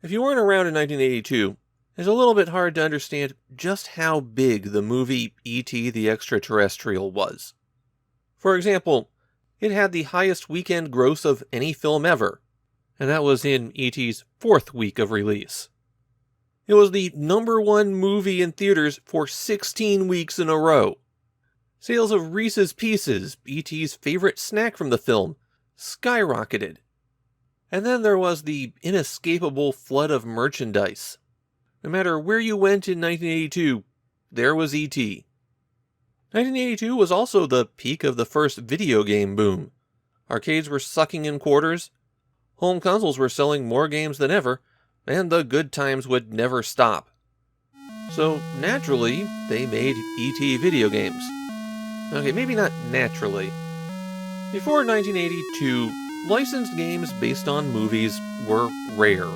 If you weren't around in 1982, it's a little bit hard to understand just how big the movie E.T. the Extra-Terrestrial was. For example, it had the highest weekend gross of any film ever, and that was in E.T.'s fourth week of release. It was the #1 movie in theaters for 16 weeks in a row. Sales of Reese's Pieces, E.T.'s favorite snack from the film, skyrocketed. And then there was the inescapable flood of merchandise. No matter where you went in 1982, there was E.T. 1982 was also the peak of the first video game boom. Arcades were sucking in quarters, home consoles were selling more games than ever, and the good times would never stop. So naturally, they made E.T. video games. Okay, maybe not naturally. Before 1982, licensed games based on movies were rare.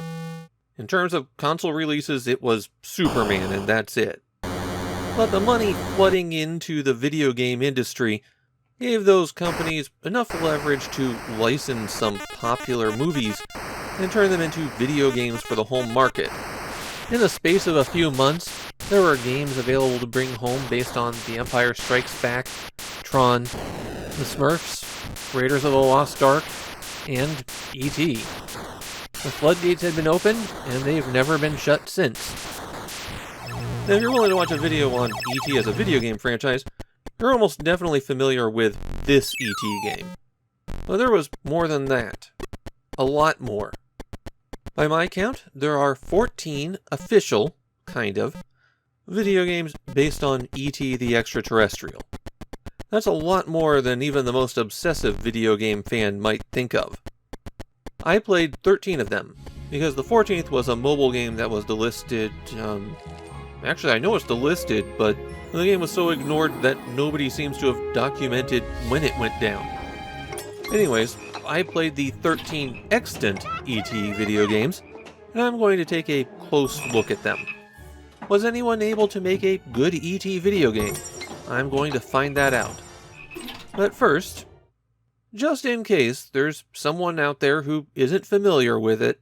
In terms of console releases, it was Superman and that's it. But the money flooding into the video game industry gave those companies enough leverage to license some popular movies and turn them into video games for the home market. In the space of a few months, there were games available to bring home based on The Empire Strikes Back, Tron, The Smurfs, Raiders of the Lost Ark, and E.T. The floodgates had been opened, and they've never been shut since. Now, if you're willing to watch a video on E.T. as a video game franchise, you're almost definitely familiar with this E.T. game. But there was more than that. A lot more. By my count, there are 14 official, video games based on E.T. the Extra-Terrestrial. That's a lot more than even the most obsessive video game fan might think of. I played 13 of them, because the 14th was a mobile game that was delisted, actually I know it's delisted, but the game was so ignored that nobody seems to have documented when it went down. Anyways, I played the 13 extant E.T. video games, and I'm going to take a close look at them. Was anyone able to make a good E.T. video game? I'm going to find that out. But first, just in case there's someone out there who isn't familiar with it,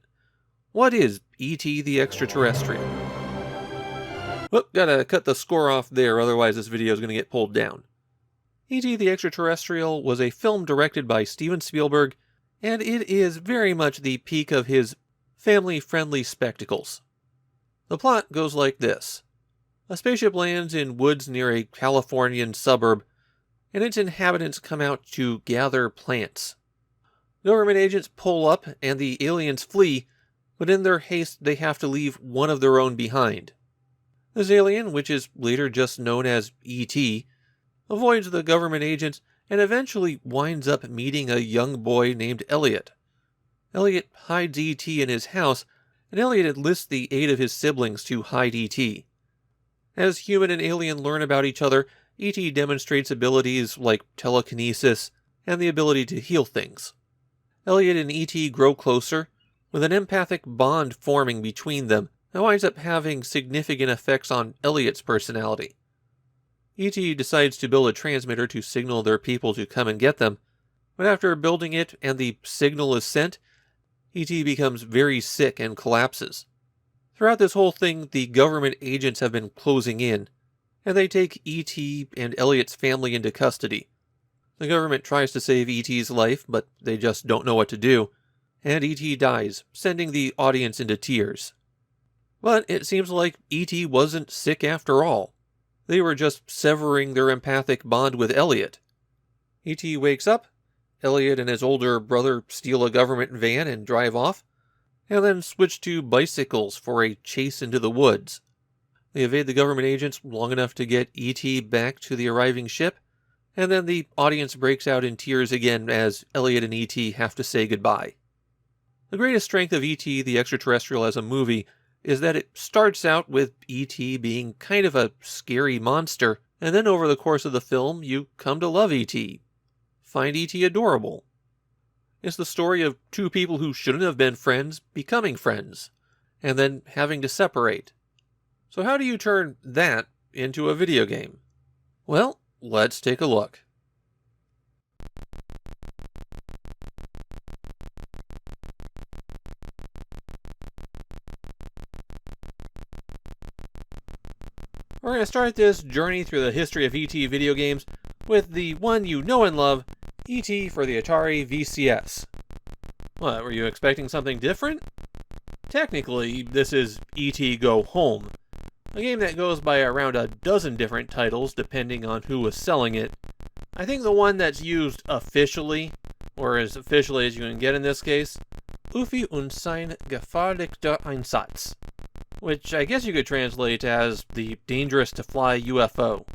what is E.T. the Extra-Terrestrial? Well, gotta cut the score off there, otherwise this video is going to get pulled down. E.T. the Extra-Terrestrial was a film directed by Steven Spielberg, and it is very much the peak of his family-friendly spectacles. The plot goes like this. A spaceship lands in woods near a Californian suburb, and its inhabitants come out to gather plants. Government agents pull up, and the aliens flee, but in their haste they have to leave one of their own behind. This alien, which is later just known as E.T., avoids the government agents and eventually winds up meeting a young boy named Elliot. Elliot hides E.T. in his house, and Elliot enlists the aid of his siblings to hide E.T. As human and alien learn about each other, E.T. demonstrates abilities like telekinesis and the ability to heal things. Elliot and E.T. grow closer, with an empathic bond forming between them that winds up having significant effects on Elliot's personality. E.T. decides to build a transmitter to signal their people to come and get them, but after building it and the signal is sent, E.T. becomes very sick and collapses. Throughout this whole thing, the government agents have been closing in, and they take E.T. and Elliot's family into custody. The government tries to save E.T.'s life, but they just don't know what to do, and E.T. dies, sending the audience into tears. But it seems like E.T. wasn't sick after all. They were just severing their empathic bond with Elliot. E.T. wakes up, Elliot and his older brother steal a government van and drive off, and then switch to bicycles for a chase into the woods. They evade the government agents long enough to get E.T. back to the arriving ship, and then the audience breaks out in tears again as Elliot and E.T. have to say goodbye. The greatest strength of E.T. the Extra-Terrestrial as a movie is that it starts out with E.T. being kind of a scary monster, and then over the course of the film, you come to love E.T., find E.T. adorable. It's the story of two people who shouldn't have been friends becoming friends, and then having to separate. So how do you turn that into a video game? Well, let's take a look. We're going to start this journey through the history of ET video games with the one you know and love, ET for the Atari VCS. What, were you expecting something different? Technically, this is ET Go Home, a game that goes by around a dozen different titles depending on who was selling it. I think the one that's used officially, or as officially as you can get in this case, Ufi und sein gefahrlicher Einsatz, which I guess you could translate as the dangerous to fly UFO.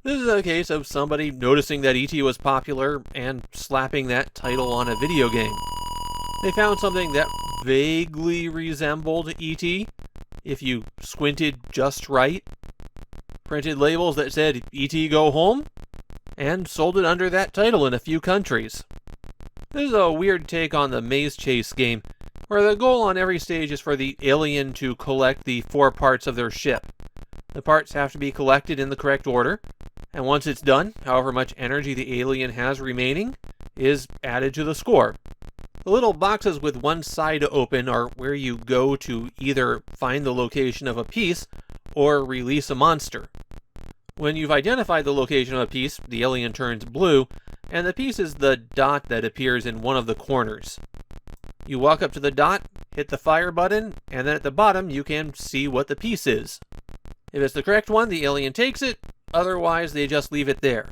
This is a case of somebody noticing that ET was popular and slapping that title on a video game. They found something that vaguely resembled ET, if you squinted just right, printed labels that said ET Go Home, and sold it under that title in a few countries. This is a weird take on the maze chase game, where the goal on every stage is for the alien to collect the 4 parts of their ship. The parts have to be collected in the correct order, and once it's done, however much energy the alien has remaining is added to the score. The little boxes with one side open are where you go to either find the location of a piece or release a monster. When you've identified the location of a piece, the alien turns blue, and the piece is the dot that appears in one of the corners. You walk up to the dot, hit the fire button, and then at the bottom you can see what the piece is. If it's the correct one, the alien takes it, otherwise they just leave it there.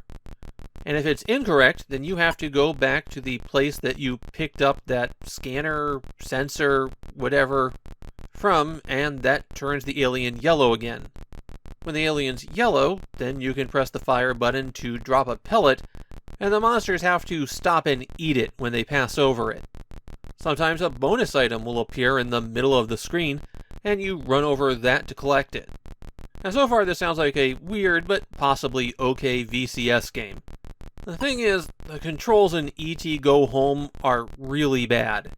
And if it's incorrect, then you have to go back to the place that you picked up that scanner, sensor, whatever from, and that turns the alien yellow again. When the alien's yellow, then you can press the fire button to drop a pellet, and the monsters have to stop and eat it when they pass over it. Sometimes a bonus item will appear in the middle of the screen, and you run over that to collect it. Now so far this sounds like a weird but possibly okay VCS game. The thing is, the controls in ET Go Home are really bad.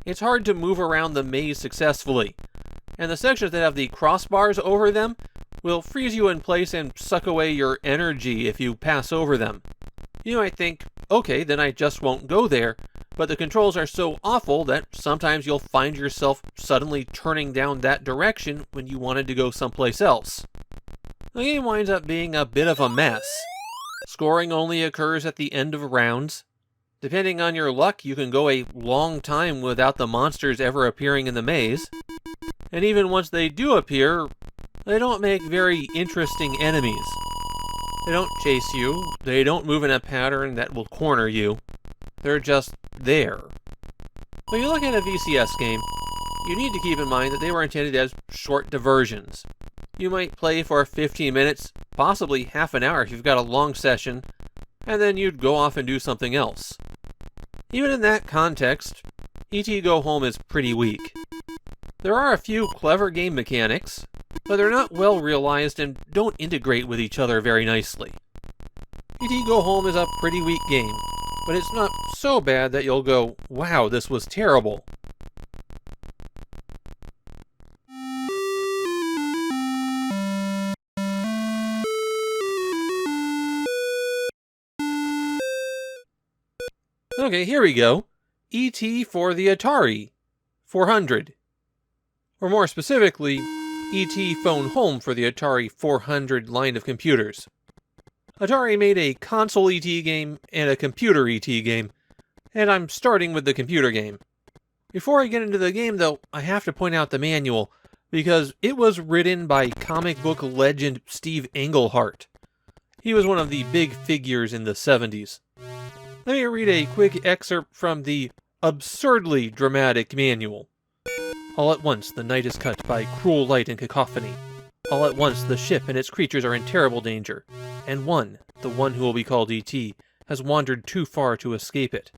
It's hard to move around the maze successfully, and the sections that have the crossbars over them will freeze you in place and suck away your energy if you pass over them. You might think, okay, then I just won't go there, but the controls are so awful that sometimes you'll find yourself suddenly turning down that direction when you wanted to go someplace else. The game winds up being a bit of a mess. Scoring only occurs at the end of rounds. Depending on your luck, you can go a long time without the monsters ever appearing in the maze. And even once they do appear, they don't make very interesting enemies. They don't chase you, they don't move in a pattern that will corner you. They're just there. When you look at a VCS game, you need to keep in mind that they were intended as short diversions. You might play for 15 minutes, possibly half an hour if you've got a long session, and then you'd go off and do something else. Even in that context, ET Go Home is pretty weak. There are a few clever game mechanics, but they're not well realized and don't integrate with each other very nicely. ET Go Home is a pretty weak game, but it's not so bad that you'll go, wow, this was terrible. Okay, here we go. ET for the Atari 400. Or more specifically, ET Phone Home for the Atari 400 line of computers. Atari made a console ET game and a computer ET game, and I'm starting with the computer game. Before I get into the game, though, I have to point out the manual, because it was written by comic book legend Steve Englehart. He was one of the big figures in the 70s. Let me read a quick excerpt from the absurdly dramatic manual. All at once, the night is cut by cruel light and cacophony. All at once, the ship and its creatures are in terrible danger, and the one who will be called E.T., has wandered too far to escape it.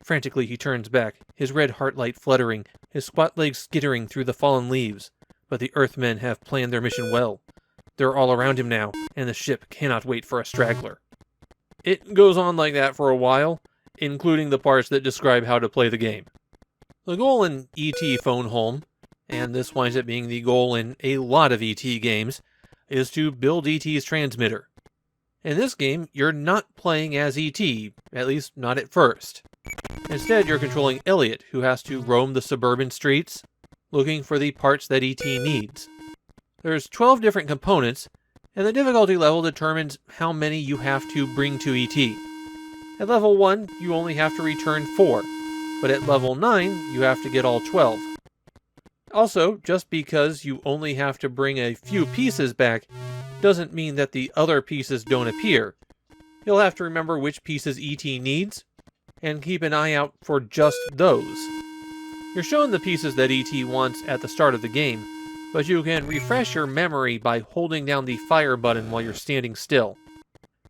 Frantically he turns back, his red heart light fluttering, his squat legs skittering through the fallen leaves. But the Earthmen have planned their mission well. They're all around him now, and the ship cannot wait for a straggler. It goes on like that for a while, including the parts that describe how to play the game. The goal in E.T. Phone Home, and this winds up being the goal in a lot of E.T. games, is to build E.T.'s transmitter. In this game, you're not playing as E.T., at least not at first. Instead, you're controlling Elliot, who has to roam the suburban streets, looking for the parts that E.T. needs. There's 12 different components, and the difficulty level determines how many you have to bring to ET. At level 1, you only have to return 4, but at level 9, you have to get all 12. Also, just because you only have to bring a few pieces back doesn't mean that the other pieces don't appear. You'll have to remember which pieces ET needs, and keep an eye out for just those. You're shown the pieces that ET wants at the start of the game, but you can refresh your memory by holding down the fire button while you're standing still.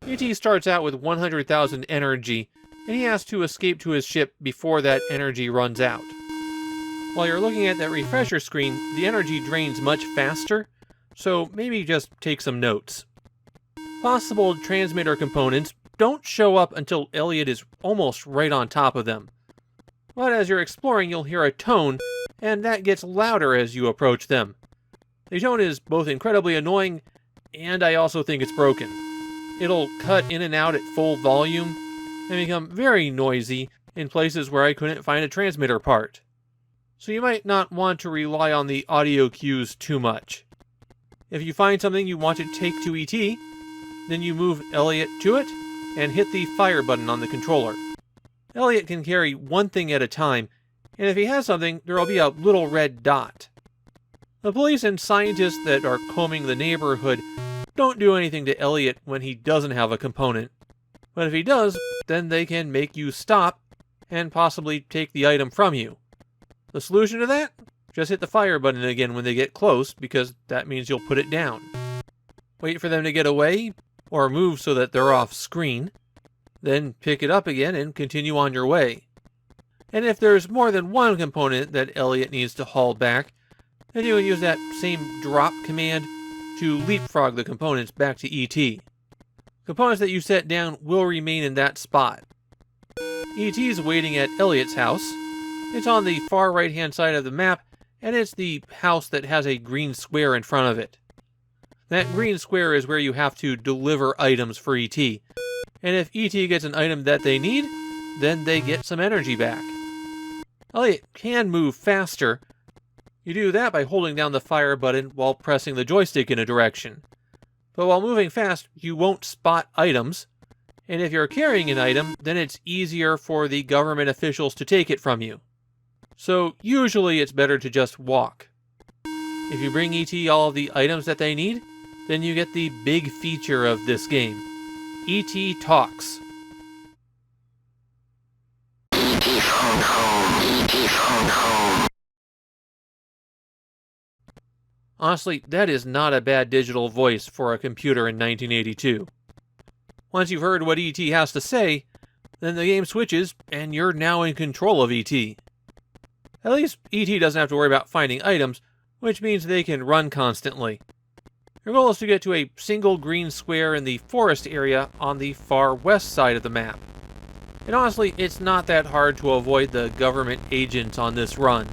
ET starts out with 100,000 energy, and he has to escape to his ship before that energy runs out. While you're looking at that refresher screen, the energy drains much faster, so maybe just take some notes. Possible transmitter components don't show up until Elliot is almost right on top of them. But as you're exploring, you'll hear a tone, and that gets louder as you approach them. The tone is both incredibly annoying, and I also think it's broken. It'll cut in and out at full volume, and become very noisy in places where I couldn't find a transmitter part. So you might not want to rely on the audio cues too much. If you find something you want to take to ET, then you move Elliot to it, and hit the fire button on the controller. Elliot can carry one thing at a time, and if he has something, there'll be a little red dot. The police and scientists that are combing the neighborhood don't do anything to Elliot when he doesn't have a component, but if he does, then they can make you stop, and possibly take the item from you. The solution to that? Just hit the fire button again when they get close, because that means you'll put it down. Wait for them to get away, or move so that they're off screen, then pick it up again and continue on your way. And if there's more than one component that Elliot needs to haul back, then you can use that same drop command to leapfrog the components back to ET. Components that you set down will remain in that spot. ET's waiting at Elliot's house. It's on the far right-hand side of the map, and it's the house that has a green square in front of it. That green square is where you have to deliver items for ET, and if ET gets an item that they need, then they get some energy back. Elliot can move faster. You do that by holding down the fire button while pressing the joystick in a direction. But while moving fast, you won't spot items, and if you're carrying an item, then it's easier for the government officials to take it from you. So usually it's better to just walk. If you bring ET all of the items that they need, then you get the big feature of this game. ET talks. ET phone home. ET phone home. Honestly, that is not a bad digital voice for a computer in 1982. Once you've heard what ET has to say, then the game switches and you're now in control of ET. At least ET doesn't have to worry about finding items, which means they can run constantly. Your goal is to get to a single green square in the forest area on the far west side of the map. And honestly, it's not that hard to avoid the government agents on this run.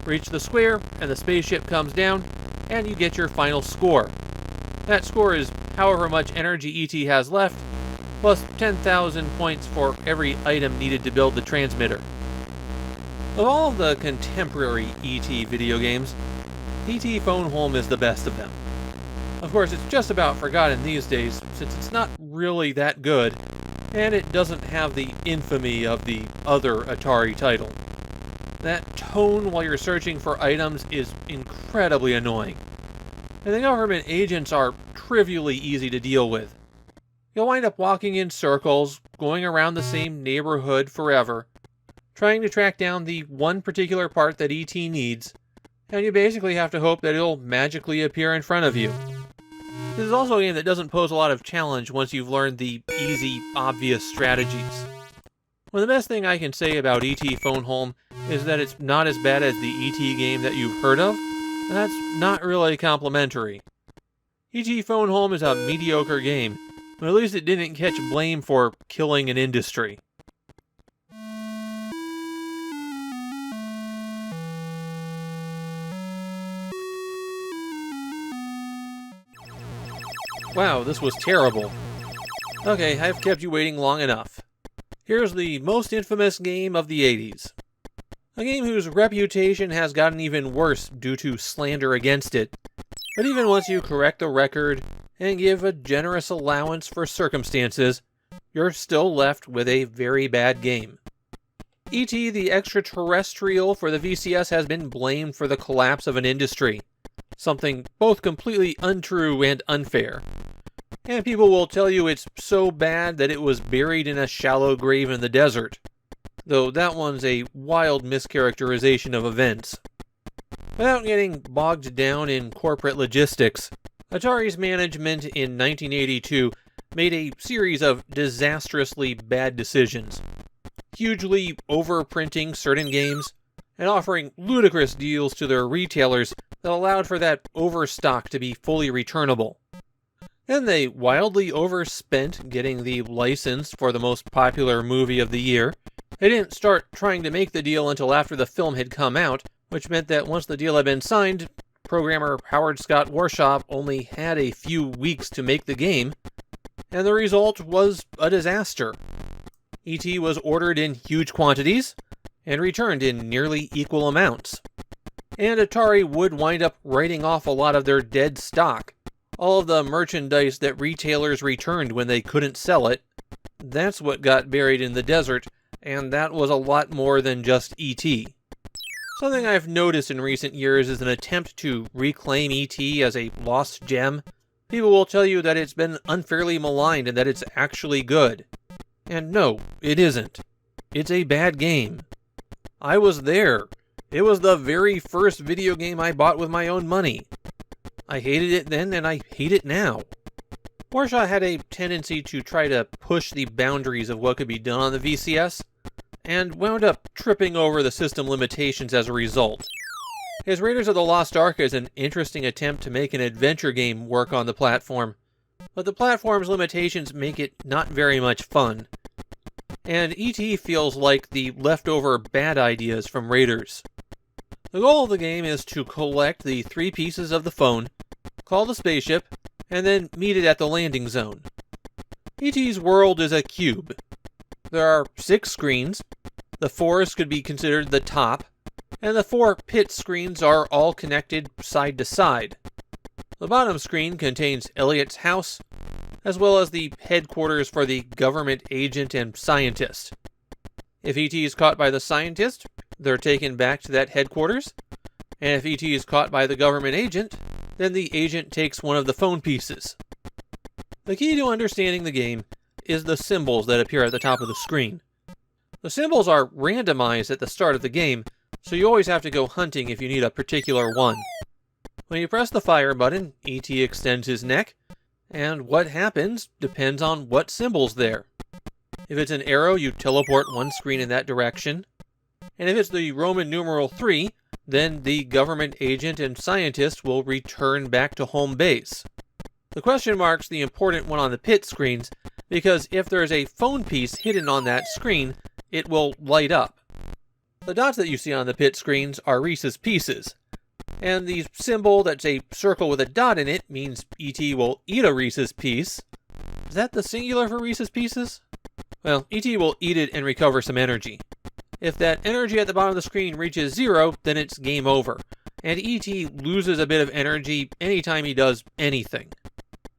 Reach the square, and the spaceship comes down, and you get your final score. That score is however much energy ET has left, plus 10,000 points for every item needed to build the transmitter. Of all of the contemporary ET video games, ET Phone Home is the best of them. Of course, it's just about forgotten these days, since it's not really that good, and it doesn't have the infamy of the other Atari title. That tone while you're searching for items is incredibly annoying, and the government agents are trivially easy to deal with. You'll wind up walking in circles, going around the same neighborhood forever, trying to track down the one particular part that ET needs, and you basically have to hope that it'll magically appear in front of you. This is also a game that doesn't pose a lot of challenge once you've learned the easy, obvious strategies. Well, the best thing I can say about ET Phone Home is that it's not as bad as the ET game that you've heard of, and that's not really complimentary. ET Phone Home is a mediocre game, but at least it didn't catch blame for killing an industry. Wow, this was terrible. Okay, I've kept you waiting long enough. Here's the most infamous game of the 80s. A game whose reputation has gotten even worse due to slander against it. But even once you correct the record and give a generous allowance for circumstances, you're still left with a very bad game. E.T. the Extra-Terrestrial for the VCS has been blamed for the collapse of an industry, something both completely untrue and unfair. And people will tell you it's so bad that it was buried in a shallow grave in the desert, though that one's a wild mischaracterization of events. Without getting bogged down in corporate logistics, Atari's management in 1982 made a series of disastrously bad decisions, hugely overprinting certain games and offering ludicrous deals to their retailers that allowed for that overstock to be fully returnable. Then they wildly overspent getting the license for the most popular movie of the year. They didn't start trying to make the deal until after the film had come out, which meant that once the deal had been signed, programmer Howard Scott Warshaw only had a few weeks to make the game, and the result was a disaster. E.T. was ordered in huge quantities and returned in nearly equal amounts. And Atari would wind up writing off a lot of their dead stock. All of the merchandise that retailers returned when they couldn't sell it, that's what got buried in the desert, and that was a lot more than just E.T. Something I've noticed in recent years is an attempt to reclaim E.T. as a lost gem. People will tell you that it's been unfairly maligned and that it's actually good. And no, it isn't. It's a bad game. I was there. It was the very first video game I bought with my own money. I hated it then, and I hate it now. Warshaw had a tendency to try to push the boundaries of what could be done on the VCS, and wound up tripping over the system limitations as a result. His Raiders of the Lost Ark is an interesting attempt to make an adventure game work on the platform, but the platform's limitations make it not very much fun. And E.T. feels like the leftover bad ideas from Raiders. The goal of the game is to collect the 3 pieces of the phone, call the spaceship, and then meet it at the landing zone. E.T.'s world is a cube. There are 6 screens, the forest could be considered the top, and the 4 pit screens are all connected side to side. The bottom screen contains Elliot's house, as well as the headquarters for the government agent and scientist. If E.T. is caught by the scientist, they're taken back to that headquarters, and if E.T. is caught by the government agent, then the agent takes one of the phone pieces. The key to understanding the game is the symbols that appear at the top of the screen. The symbols are randomized at the start of the game, so you always have to go hunting if you need a particular one. When you press the fire button, E.T. extends his neck, and what happens depends on what symbol's there. If it's an arrow, you teleport one screen in that direction, and if it's the Roman numeral 3, then the government agent and scientist will return back to home base. The question mark's the important one on the pit screens, because if there's a phone piece hidden on that screen, it will light up. The dots that you see on the pit screens are Reese's Pieces, and the symbol that's a circle with a dot in it means E.T. will eat a Reese's Piece. Is that the singular for Reese's Pieces? Well, E.T. will eat it and recover some energy. If that energy at the bottom of the screen reaches 0, then it's game over, and E.T. loses a bit of energy anytime he does anything.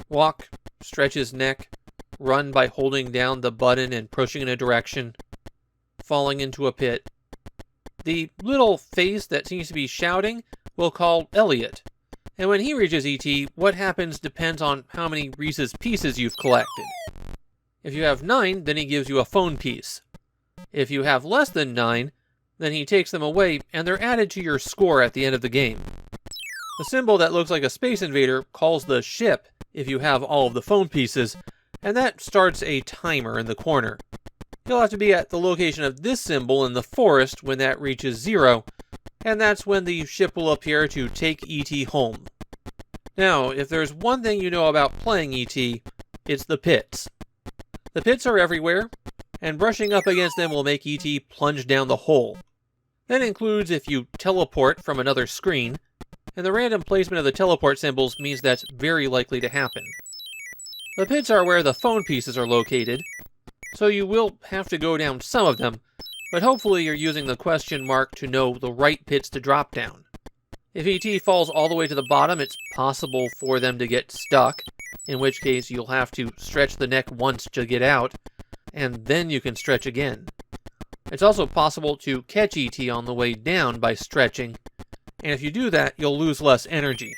Walk, stretch his neck, run by holding down the button and pushing in a direction, falling into a pit. The little face that seems to be shouting we'll call Elliot, and when he reaches E.T., what happens depends on how many Reese's Pieces you've collected. If you have 9, then he gives you a phone piece. If you have less than 9, then he takes them away, and they're added to your score at the end of the game. The symbol that looks like a Space Invader calls the ship if you have all of the phone pieces, and that starts a timer in the corner. You'll have to be at the location of this symbol in the forest when that reaches 0, and that's when the ship will appear to take E.T. home. Now, if there's one thing you know about playing E.T., it's the pits. The pits are everywhere, and brushing up against them will make E.T. plunge down the hole. That includes if you teleport from another screen, and the random placement of the teleport symbols means that's very likely to happen. The pits are where the phone pieces are located, so you will have to go down some of them, but hopefully you're using the question mark to know the right pits to drop down. If ET falls all the way to the bottom, it's possible for them to get stuck, in which case you'll have to stretch the neck once to get out, and then you can stretch again. It's also possible to catch ET on the way down by stretching, and if you do that, you'll lose less energy.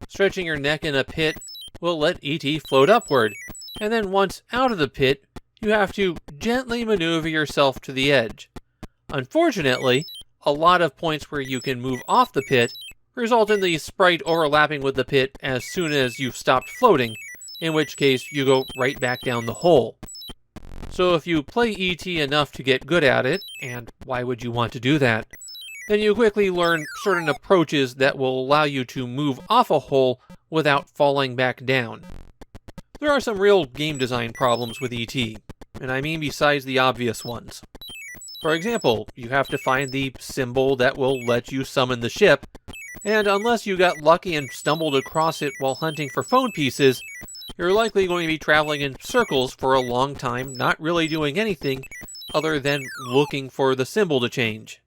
Stretching your neck in a pit will let ET float upward, and then once out of the pit, you have to gently maneuver yourself to the edge. Unfortunately, a lot of points where you can move off the pit result in the sprite overlapping with the pit as soon as you've stopped floating, in which case you go right back down the hole. So if you play ET enough to get good at it, and why would you want to do that, then you quickly learn certain approaches that will allow you to move off a hole without falling back down. There are some real game design problems with ET, and I mean besides the obvious ones. For example, you have to find the symbol that will let you summon the ship, and unless you got lucky and stumbled across it while hunting for phone pieces, you're likely going to be traveling in circles for a long time, not really doing anything other than looking for the symbol to change.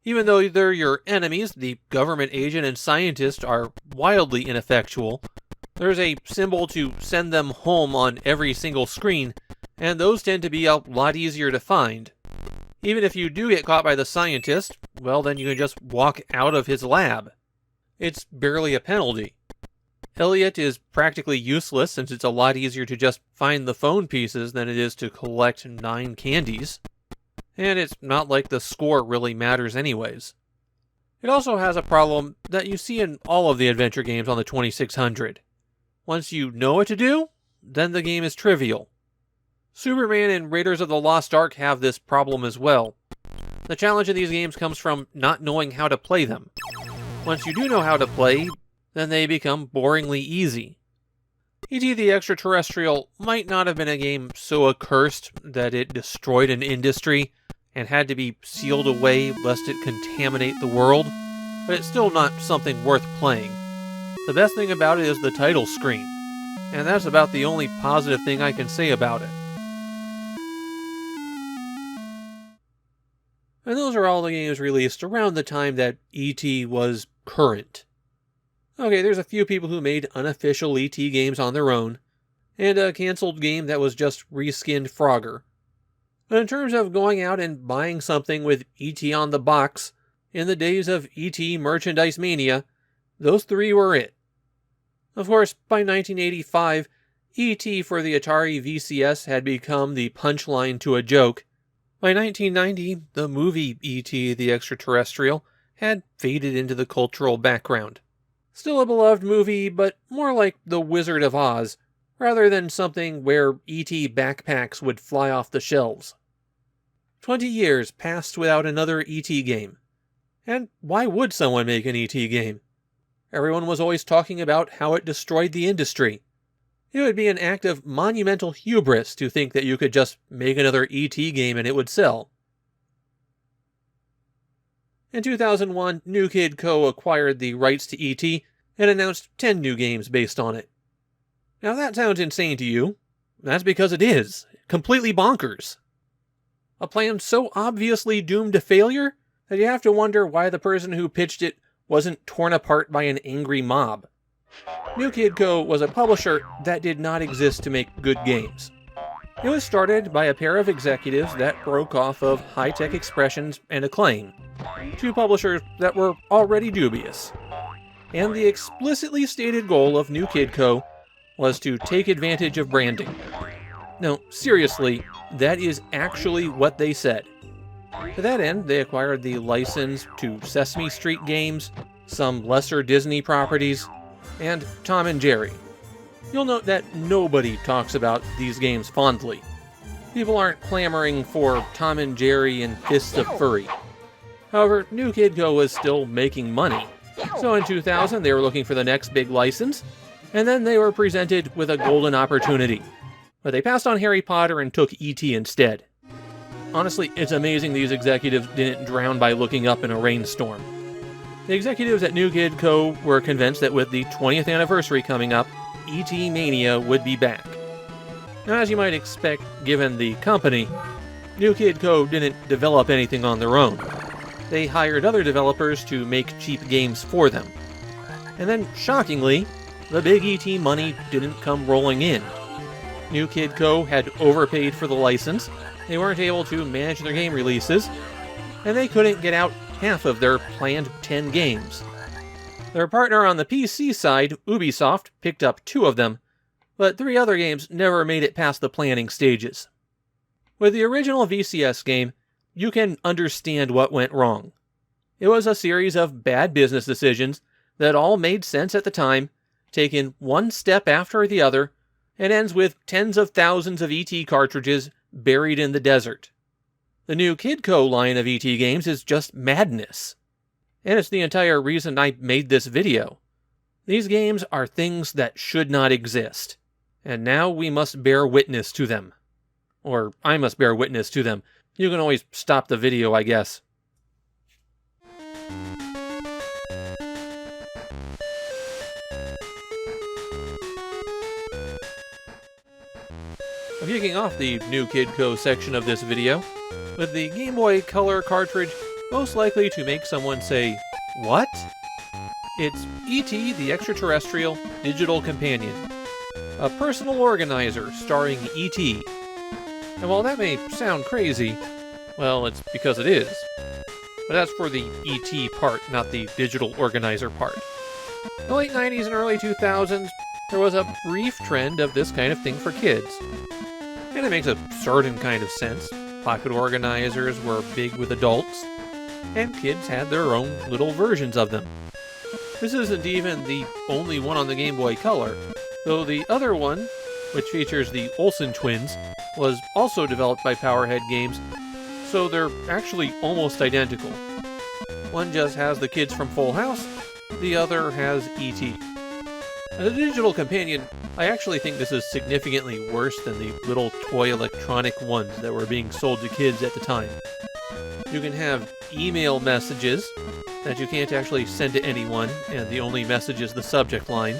Even though they're your enemies, the government agent and scientist are wildly ineffectual. There's a symbol to send them home on every single screen, and those tend to be a lot easier to find. Even if you do get caught by the scientist, well, then you can just walk out of his lab. It's barely a penalty. Elliot is practically useless since it's a lot easier to just find the phone pieces than it is to collect 9 candies. And it's not like the score really matters anyways. It also has a problem that you see in all of the adventure games on the 2600. Once you know what to do, then the game is trivial. Superman and Raiders of the Lost Ark have this problem as well. The challenge in these games comes from not knowing how to play them. Once you do know how to play, then they become boringly easy. E.T. the Extra-Terrestrial might not have been a game so accursed that it destroyed an industry and had to be sealed away lest it contaminate the world, but it's still not something worth playing. The best thing about it is the title screen, and that's about the only positive thing I can say about it. And those are all the games released around the time that E.T. was current. Okay, there's a few people who made unofficial E.T. games on their own, and a cancelled game that was just reskinned Frogger. But in terms of going out and buying something with E.T. on the box, in the days of E.T. merchandise mania, those 3 were it. Of course, by 1985, E.T. for the Atari VCS had become the punchline to a joke. By 1990, the movie E.T. the Extra-Terrestrial had faded into the cultural background. Still a beloved movie, but more like The Wizard of Oz, rather than something where E.T. backpacks would fly off the shelves. 20 years passed without another E.T. game. And why would someone make an E.T. game? Everyone was always talking about how it destroyed the industry. It would be an act of monumental hubris to think that you could just make another E.T. game and it would sell. In 2001, New Kid Co. acquired the rights to E.T. and announced 10 new games based on it. Now that sounds insane to you. That's because it is. Completely bonkers. A plan so obviously doomed to failure that you have to wonder why the person who pitched it wasn't torn apart by an angry mob. New Kid Co. was a publisher that did not exist to make good games. It was started by a pair of executives that broke off of High-Tech Expressions and Acclaim, 2 publishers that were already dubious. And the explicitly stated goal of New Kid Co. was to take advantage of branding. No, seriously, that is actually what they said. To that end, they acquired the license to Sesame Street games, some lesser Disney properties, and Tom and Jerry. You'll note that nobody talks about these games fondly. People aren't clamoring for Tom and Jerry and Fists of Furry. However, New Kid Co. was still making money. So in 2000, they were looking for the next big license, and then they were presented with a golden opportunity. But they passed on Harry Potter and took E.T. instead. Honestly, it's amazing these executives didn't drown by looking up in a rainstorm. The executives at New Kid Co. were convinced that with the 20th anniversary coming up, E.T. Mania would be back. Now, as you might expect, given the company, New Kid Co. didn't develop anything on their own. they hired other developers to make cheap games for them. And then, shockingly, the big ET money didn't come rolling in. New Kid Co. had overpaid for the license, they weren't able to manage their game releases, and they couldn't get out half of their planned 10 games. Their partner on the PC side, Ubisoft, picked up 2 of them, but 3 other games never made it past the planning stages. With the original VCS game, you can understand what went wrong. It was a series of bad business decisions that all made sense at the time, taken one step after the other, and ends with tens of thousands of ET cartridges buried in the desert. The new Kid Co. line of ET games is just madness. And it's the entire reason I made this video. These games are things that should not exist, and now we must bear witness to them. Or I must bear witness to them. You can always stop the video, I guess. I'm kicking off the New Kid Co. section of this video with the Game Boy Color cartridge most likely to make someone say, "What?" It's E.T. the Extra-Terrestrial Digital Companion, a personal organizer starring E.T. And while that may sound crazy, well, it's because it is. But that's for the E.T. part, not the digital organizer part. In the late 90s and early 2000s, there was a brief trend of this kind of thing for kids. And it makes a certain kind of sense. Pocket organizers were big with adults, and kids had their own little versions of them. This isn't even the only one on the Game Boy Color, though the other one, which features the Olsen twins, was also developed by Powerhead Games, so they're actually almost identical. One just has the kids from Full House, the other has E.T. As a digital companion, I actually think this is significantly worse than the little toy electronic ones that were being sold to kids at the time. You can have email messages that you can't actually send to anyone, and the only message is the subject line.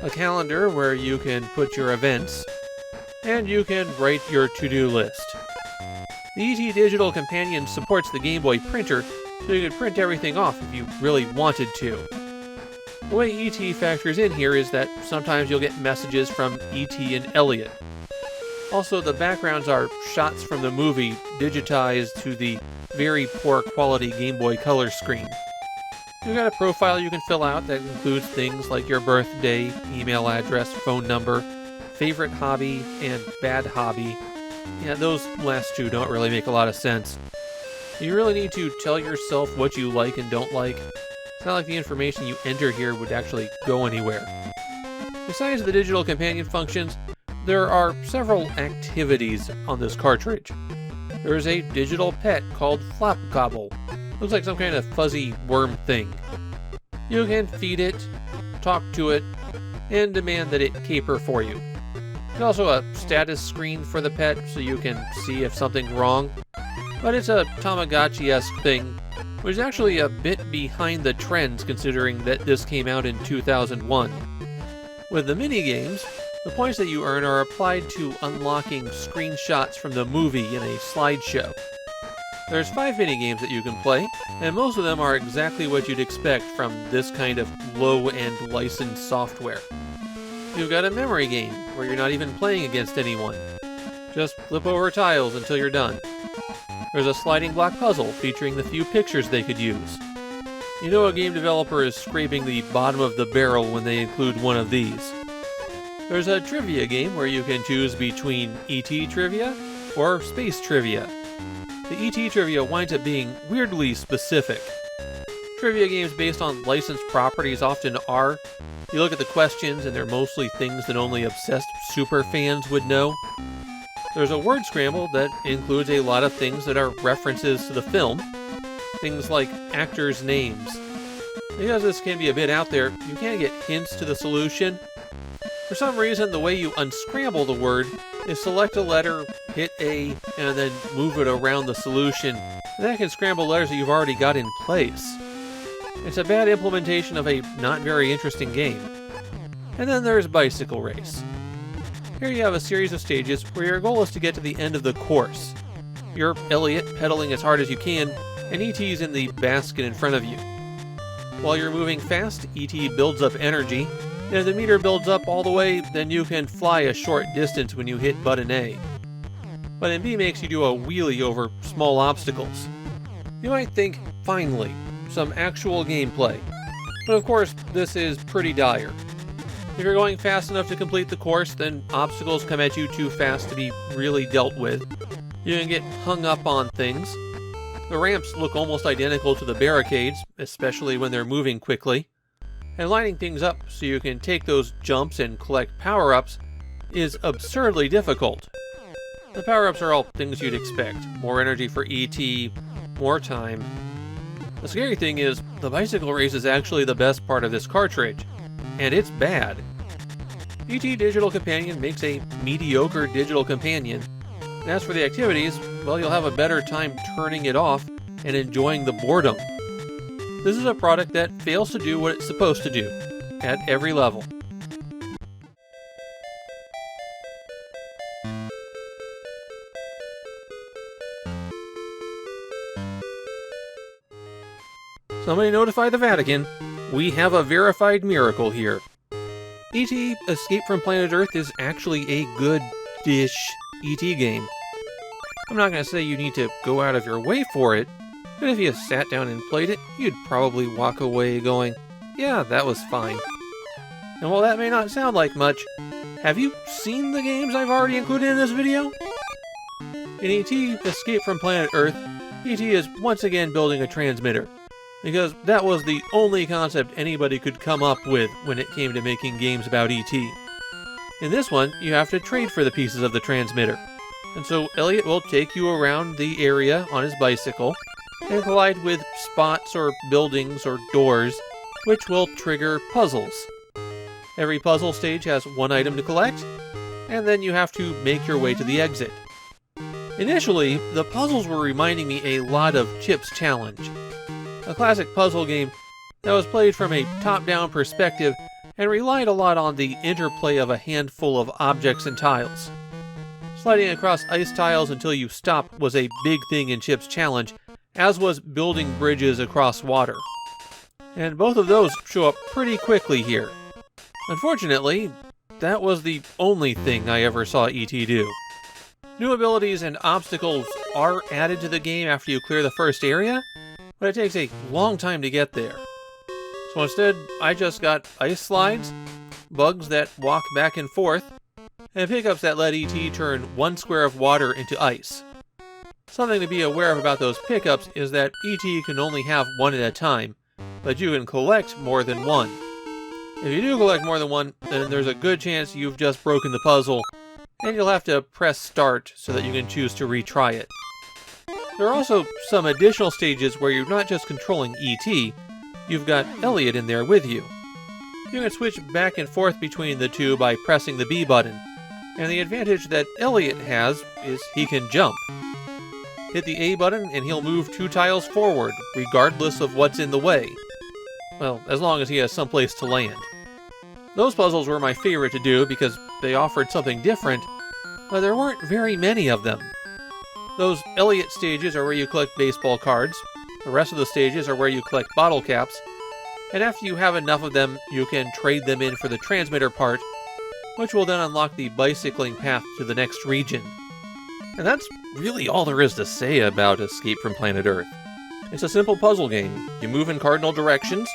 A calendar where you can put your events, and you can write your to-do list. The ET Digital Companion supports the Game Boy printer, so you could print everything off if you really wanted to. The way E.T. factors in here is that sometimes you'll get messages from E.T. and Elliot. Also, the backgrounds are shots from the movie digitized to the very poor quality Game Boy Color screen. You've got a profile you can fill out that includes things like your birthday, email address, phone number, favorite hobby, and bad hobby. Yeah, those last 2 don't really make a lot of sense. You really need to tell yourself what you like and don't like. It's not like the information you enter here would actually go anywhere. Besides the digital companion functions, there are several activities on this cartridge. There's a digital pet called Flopgobble. Looks like some kind of fuzzy worm thing. You can feed it, talk to it, and demand that it caper for you. There's also a status screen for the pet so you can see if something's wrong. But it's a Tamagotchi-esque thing, which is actually a bit behind the trends considering that this came out in 2001. With the minigames, the points that you earn are applied to unlocking screenshots from the movie in a slideshow. There's 5 minigames that you can play, and most of them are exactly what you'd expect from this kind of low-end licensed software. You've got a memory game, where you're not even playing against anyone. Just flip over tiles until you're done. There's a sliding block puzzle featuring the few pictures they could use. You know a game developer is scraping the bottom of the barrel when they include one of these. There's a trivia game where you can choose between ET trivia or space trivia. The ET trivia winds up being weirdly specific. Trivia games based on licensed properties often are. You look at the questions and they're mostly things that only obsessed superfans would know. There's a word scramble that includes a lot of things that are references to the film. Things like actors' names. Because this can be a bit out there, you can get hints to the solution. For some reason, the way you unscramble the word is select a letter, hit A, and then move it around the solution. And that can scramble letters that you've already got in place. It's a bad implementation of a not very interesting game. And then there's Bicycle Race. Here you have a series of stages where your goal is to get to the end of the course. You're Elliot pedaling as hard as you can, and ET's in the basket in front of you. While you're moving fast, ET builds up energy, and if the meter builds up all the way, then you can fly a short distance when you hit button A. Button B makes you do a wheelie over small obstacles. You might think, finally, some actual gameplay. But of course, this is pretty dire. If you're going fast enough to complete the course, then obstacles come at you too fast to be really dealt with. You can get hung up on things. The ramps look almost identical to the barricades, especially when they're moving quickly. And lining things up so you can take those jumps and collect power-ups is absurdly difficult. The power-ups are all things you'd expect. More energy for ET, more time. The scary thing is, the bicycle race is actually the best part of this cartridge. And it's bad. ET Digital Companion makes a mediocre digital companion. And as for the activities, well, you'll have a better time turning it off and enjoying the boredom. This is a product that fails to do what it's supposed to do, at every level. Somebody notify the Vatican. We have a verified miracle here. E.T. Escape from Planet Earth is actually a good-ish E.T. game. I'm not going to say you need to go out of your way for it, but if you sat down and played it, you'd probably walk away going, yeah, that was fine. And while that may not sound like much, have you seen the games I've already included in this video? In E.T. Escape from Planet Earth, E.T. is once again building a transmitter, because that was the only concept anybody could come up with when it came to making games about E.T. In this one, you have to trade for the pieces of the transmitter, and so Elliot will take you around the area on his bicycle and collide with spots or buildings or doors, which will trigger puzzles. Every puzzle stage has one item to collect, and then you have to make your way to the exit. Initially, the puzzles were reminding me a lot of Chip's Challenge, a classic puzzle game that was played from a top-down perspective and relied a lot on the interplay of a handful of objects and tiles. Sliding across ice tiles until you stop was a big thing in Chip's Challenge, as was building bridges across water. And both of those show up pretty quickly here. Unfortunately, that was the only thing I ever saw E.T. do. New abilities and obstacles are added to the game after you clear the first area, but it takes a long time to get there. So instead, I just got ice slides, bugs that walk back and forth, and pickups that let E.T. turn one square of water into ice. Something to be aware of about those pickups is that E.T. can only have one at a time, but you can collect more than one. If you do collect more than one, then there's a good chance you've just broken the puzzle, and you'll have to press start so that you can choose to retry it. There are also some additional stages where you're not just controlling E.T., you've got Elliot in there with you. You can switch back and forth between the two by pressing the B button, and the advantage that Elliot has is he can jump. Hit the A button and he'll move 2 tiles forward, regardless of what's in the way. Well, as long as he has someplace to land. Those puzzles were my favorite to do because they offered something different, but there weren't very many of them. Those Elliot stages are where you collect baseball cards, the rest of the stages are where you collect bottle caps, and after you have enough of them, you can trade them in for the transmitter part, which will then unlock the bicycling path to the next region. And that's really all there is to say about Escape from Planet Earth. It's a simple puzzle game. You move in cardinal directions,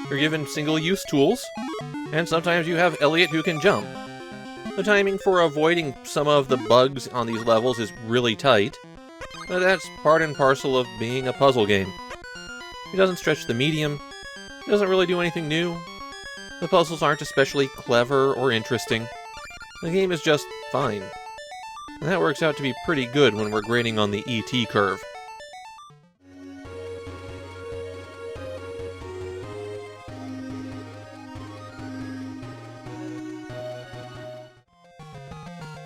you're given single-use tools, and sometimes you have Elliot who can jump. The timing for avoiding some of the bugs on these levels is really tight, but that's part and parcel of being a puzzle game. It doesn't stretch the medium, it doesn't really do anything new. The puzzles aren't especially clever or interesting. The game is just fine. And that works out to be pretty good when we're grading on the ET curve.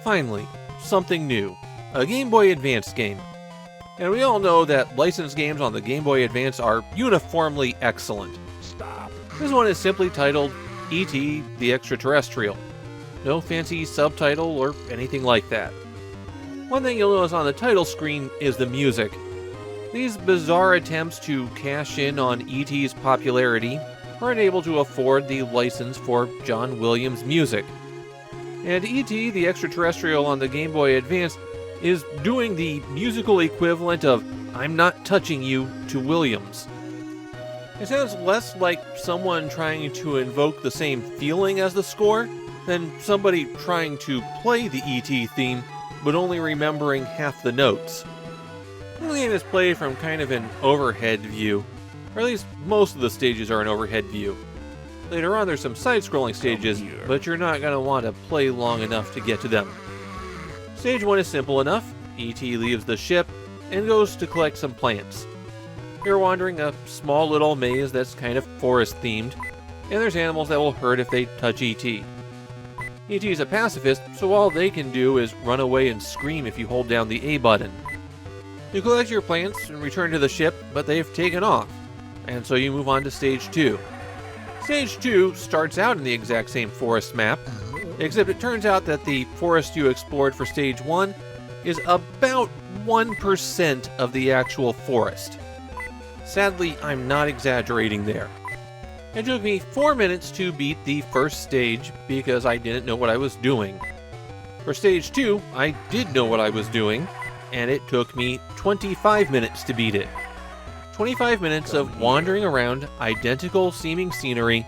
Finally, something new. A Game Boy Advance game. And we all know that licensed games on the Game Boy Advance are uniformly excellent. Stop. This one is simply titled E.T. the Extra-Terrestrial. No fancy subtitle or anything like that. One thing you'll notice on the title screen is the music. These bizarre attempts to cash in on E.T.'s popularity are unable to afford the license for John Williams' music. And E.T. the Extra-Terrestrial on the Game Boy Advance is doing the musical equivalent of I'm Not Touching You to Williams. It sounds less like someone trying to invoke the same feeling as the score than somebody trying to play the E.T. theme but only remembering half the notes. The game is played from kind of an overhead view, or at least most of the stages are an overhead view. Later on there's some side-scrolling stages, but you're not going to want to play long enough to get to them. Stage 1 is simple enough. E.T. leaves the ship and goes to collect some plants. You're wandering a small little maze that's kind of forest-themed, and there's animals that will hurt if they touch E.T. E.T. is a pacifist, so all they can do is run away and scream if you hold down the A button. You collect your plants and return to the ship, but they've taken off, and so you move on to Stage 2. Stage 2 starts out in the exact same forest map, except it turns out that the forest you explored for Stage 1 is about 1% of the actual forest. Sadly, I'm not exaggerating there. It took me 4 minutes to beat the first stage because I didn't know what I was doing. For Stage 2, I did know what I was doing, and it took me 25 minutes to beat it. 25 minutes of wandering around identical seeming scenery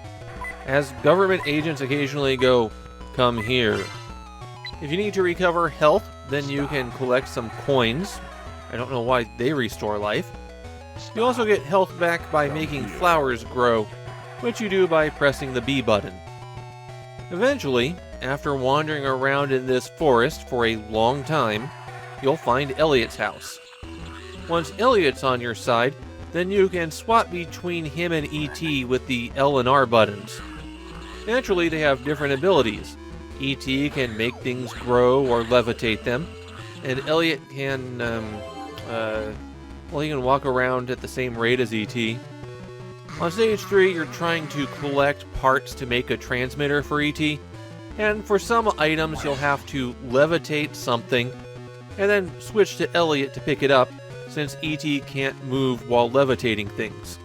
as government agents occasionally go, "Come here." If you need to recover health, then you can collect some coins. I don't know why they restore life. You also get health back by making flowers grow, which you do by pressing the B button. Eventually, after wandering around in this forest for a long time, you'll find Elliot's house. Once Elliot's on your side, then you can swap between him and E.T. with the L and R buttons. Naturally, they have different abilities. E.T. can make things grow or levitate them, and Elliot can, he can walk around at the same rate as E.T. On Stage 3, you're trying to collect parts to make a transmitter for E.T., and for some items you'll have to levitate something, and then switch to Elliot to pick it up, since E.T. can't move while levitating things.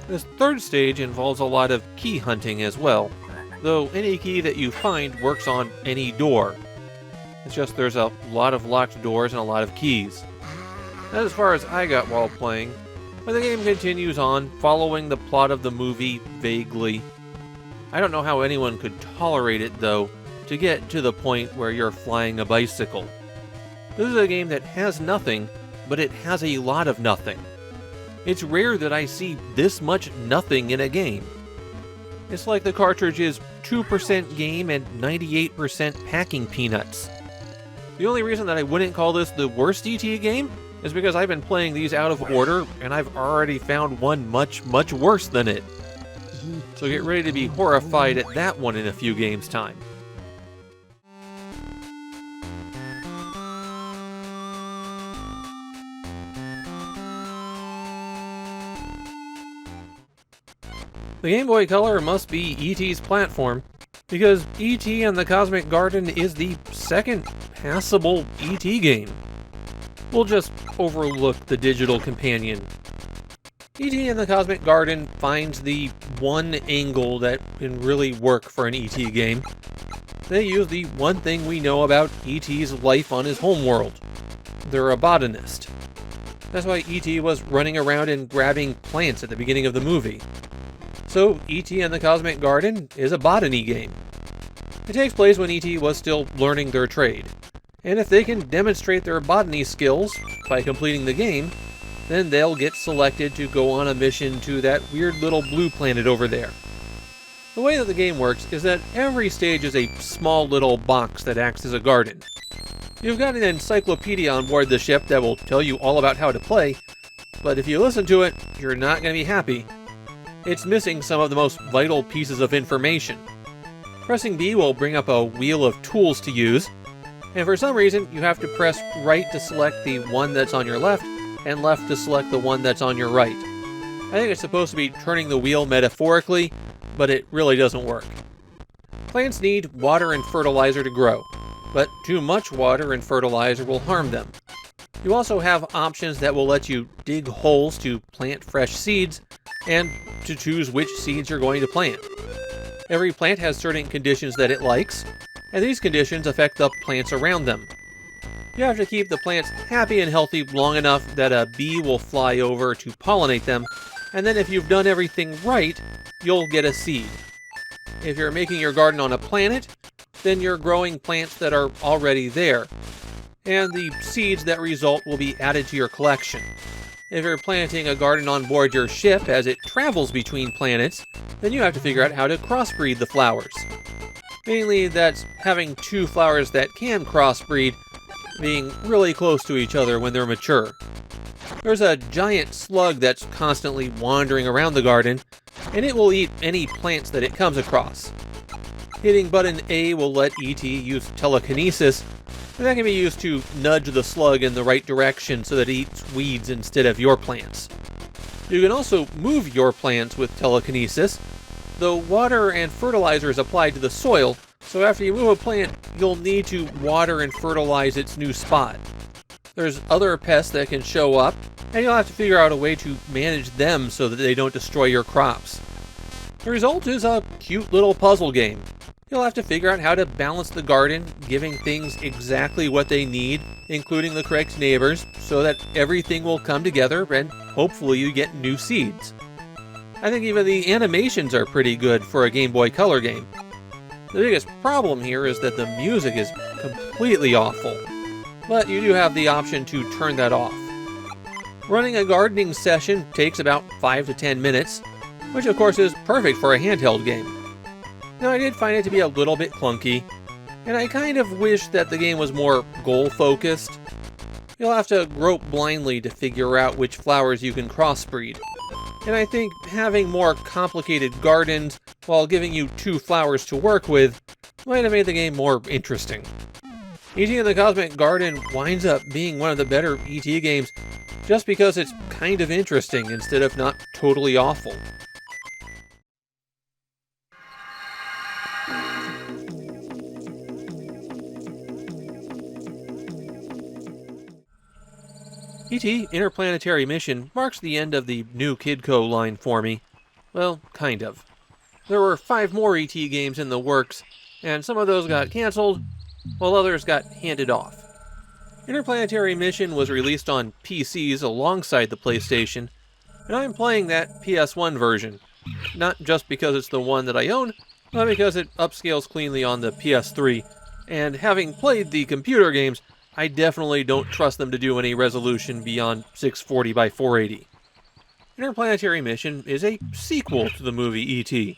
This third stage involves a lot of key hunting as well, though any key that you find works on any door. It's just there's a lot of locked doors and a lot of keys. That's as far as I got while playing, but the game continues on, following the plot of the movie vaguely. I don't know how anyone could tolerate it, though, to get to the point where you're flying a bicycle. This is a game that has nothing, but it has a lot of nothing. It's rare that I see this much nothing in a game. It's like the cartridge is 2% game and 98% packing peanuts. The only reason that I wouldn't call this the worst E.T. game is because I've been playing these out of order, and I've already found one much, much worse than it. So get ready to be horrified at that one in a few games' time. The Game Boy Color must be E.T.'s platform, because E.T. and the Cosmic Garden is the second passable E.T. game. We'll just overlook the digital companion. E.T. and the Cosmic Garden finds the one angle that can really work for an E.T. game. They use the one thing we know about E.T.'s life on his homeworld. They're a botanist. That's why E.T. was running around and grabbing plants at the beginning of the movie. So E.T. and the Cosmic Garden is a botany game. It takes place when E.T. was still learning their trade. And if they can demonstrate their botany skills by completing the game, then they'll get selected to go on a mission to that weird little blue planet over there. The way that the game works is that every stage is a small little box that acts as a garden. You've got an encyclopedia on board the ship that will tell you all about how to play, but if you listen to it, you're not going to be happy. It's missing some of the most vital pieces of information. Pressing B will bring up a wheel of tools to use, and for some reason you have to press right to select the one that's on your left, and left to select the one that's on your right. I think it's supposed to be turning the wheel metaphorically, but it really doesn't work. Plants need water and fertilizer to grow, but too much water and fertilizer will harm them. You also have options that will let you dig holes to plant fresh seeds and to choose which seeds you're going to plant. Every plant has certain conditions that it likes, and these conditions affect the plants around them. You have to keep the plants happy and healthy long enough that a bee will fly over to pollinate them, and then if you've done everything right, you'll get a seed. If you're making your garden on a planet, then you're growing plants that are already there, and the seeds that result will be added to your collection. If you're planting a garden on board your ship as it travels between planets, then you have to figure out how to crossbreed the flowers. Mainly that's having two flowers that can crossbreed being really close to each other when they're mature. There's a giant slug that's constantly wandering around the garden, and it will eat any plants that it comes across. Hitting button A will let ET use telekinesis, and that can be used to nudge the slug in the right direction so that it eats weeds instead of your plants. You can also move your plants with telekinesis, though water and fertilizer is applied to the soil, so after you move a plant, you'll need to water and fertilize its new spot. There's other pests that can show up, and you'll have to figure out a way to manage them so that they don't destroy your crops. The result is a cute little puzzle game. You'll have to figure out how to balance the garden, giving things exactly what they need, including the correct neighbors, so that everything will come together and hopefully you get new seeds. I think even the animations are pretty good for a Game Boy Color game. The biggest problem here is that the music is completely awful, but you do have the option to turn that off. Running a gardening session takes about 5 to 10 minutes, which of course is perfect for a handheld game. Now I did find it to be a little bit clunky, and I kind of wish that the game was more goal-focused. You'll have to grope blindly to figure out which flowers you can crossbreed. And I think having more complicated gardens while giving you two flowers to work with might have made the game more interesting. E.T. and the Cosmic Garden winds up being one of the better E.T. games just because it's kind of interesting instead of not totally awful. E.T. Interplanetary Mission marks the end of the new Kidco line for me. Well, kind of. There were 5 more E.T. games in the works, and some of those got cancelled, while others got handed off. Interplanetary Mission was released on PCs alongside the PlayStation, and I'm playing that PS1 version. Not just because it's the one that I own, but because it upscales cleanly on the PS3, and having played the computer games, I definitely don't trust them to do any resolution beyond 640 by 480. Interplanetary Mission is a sequel to the movie E.T.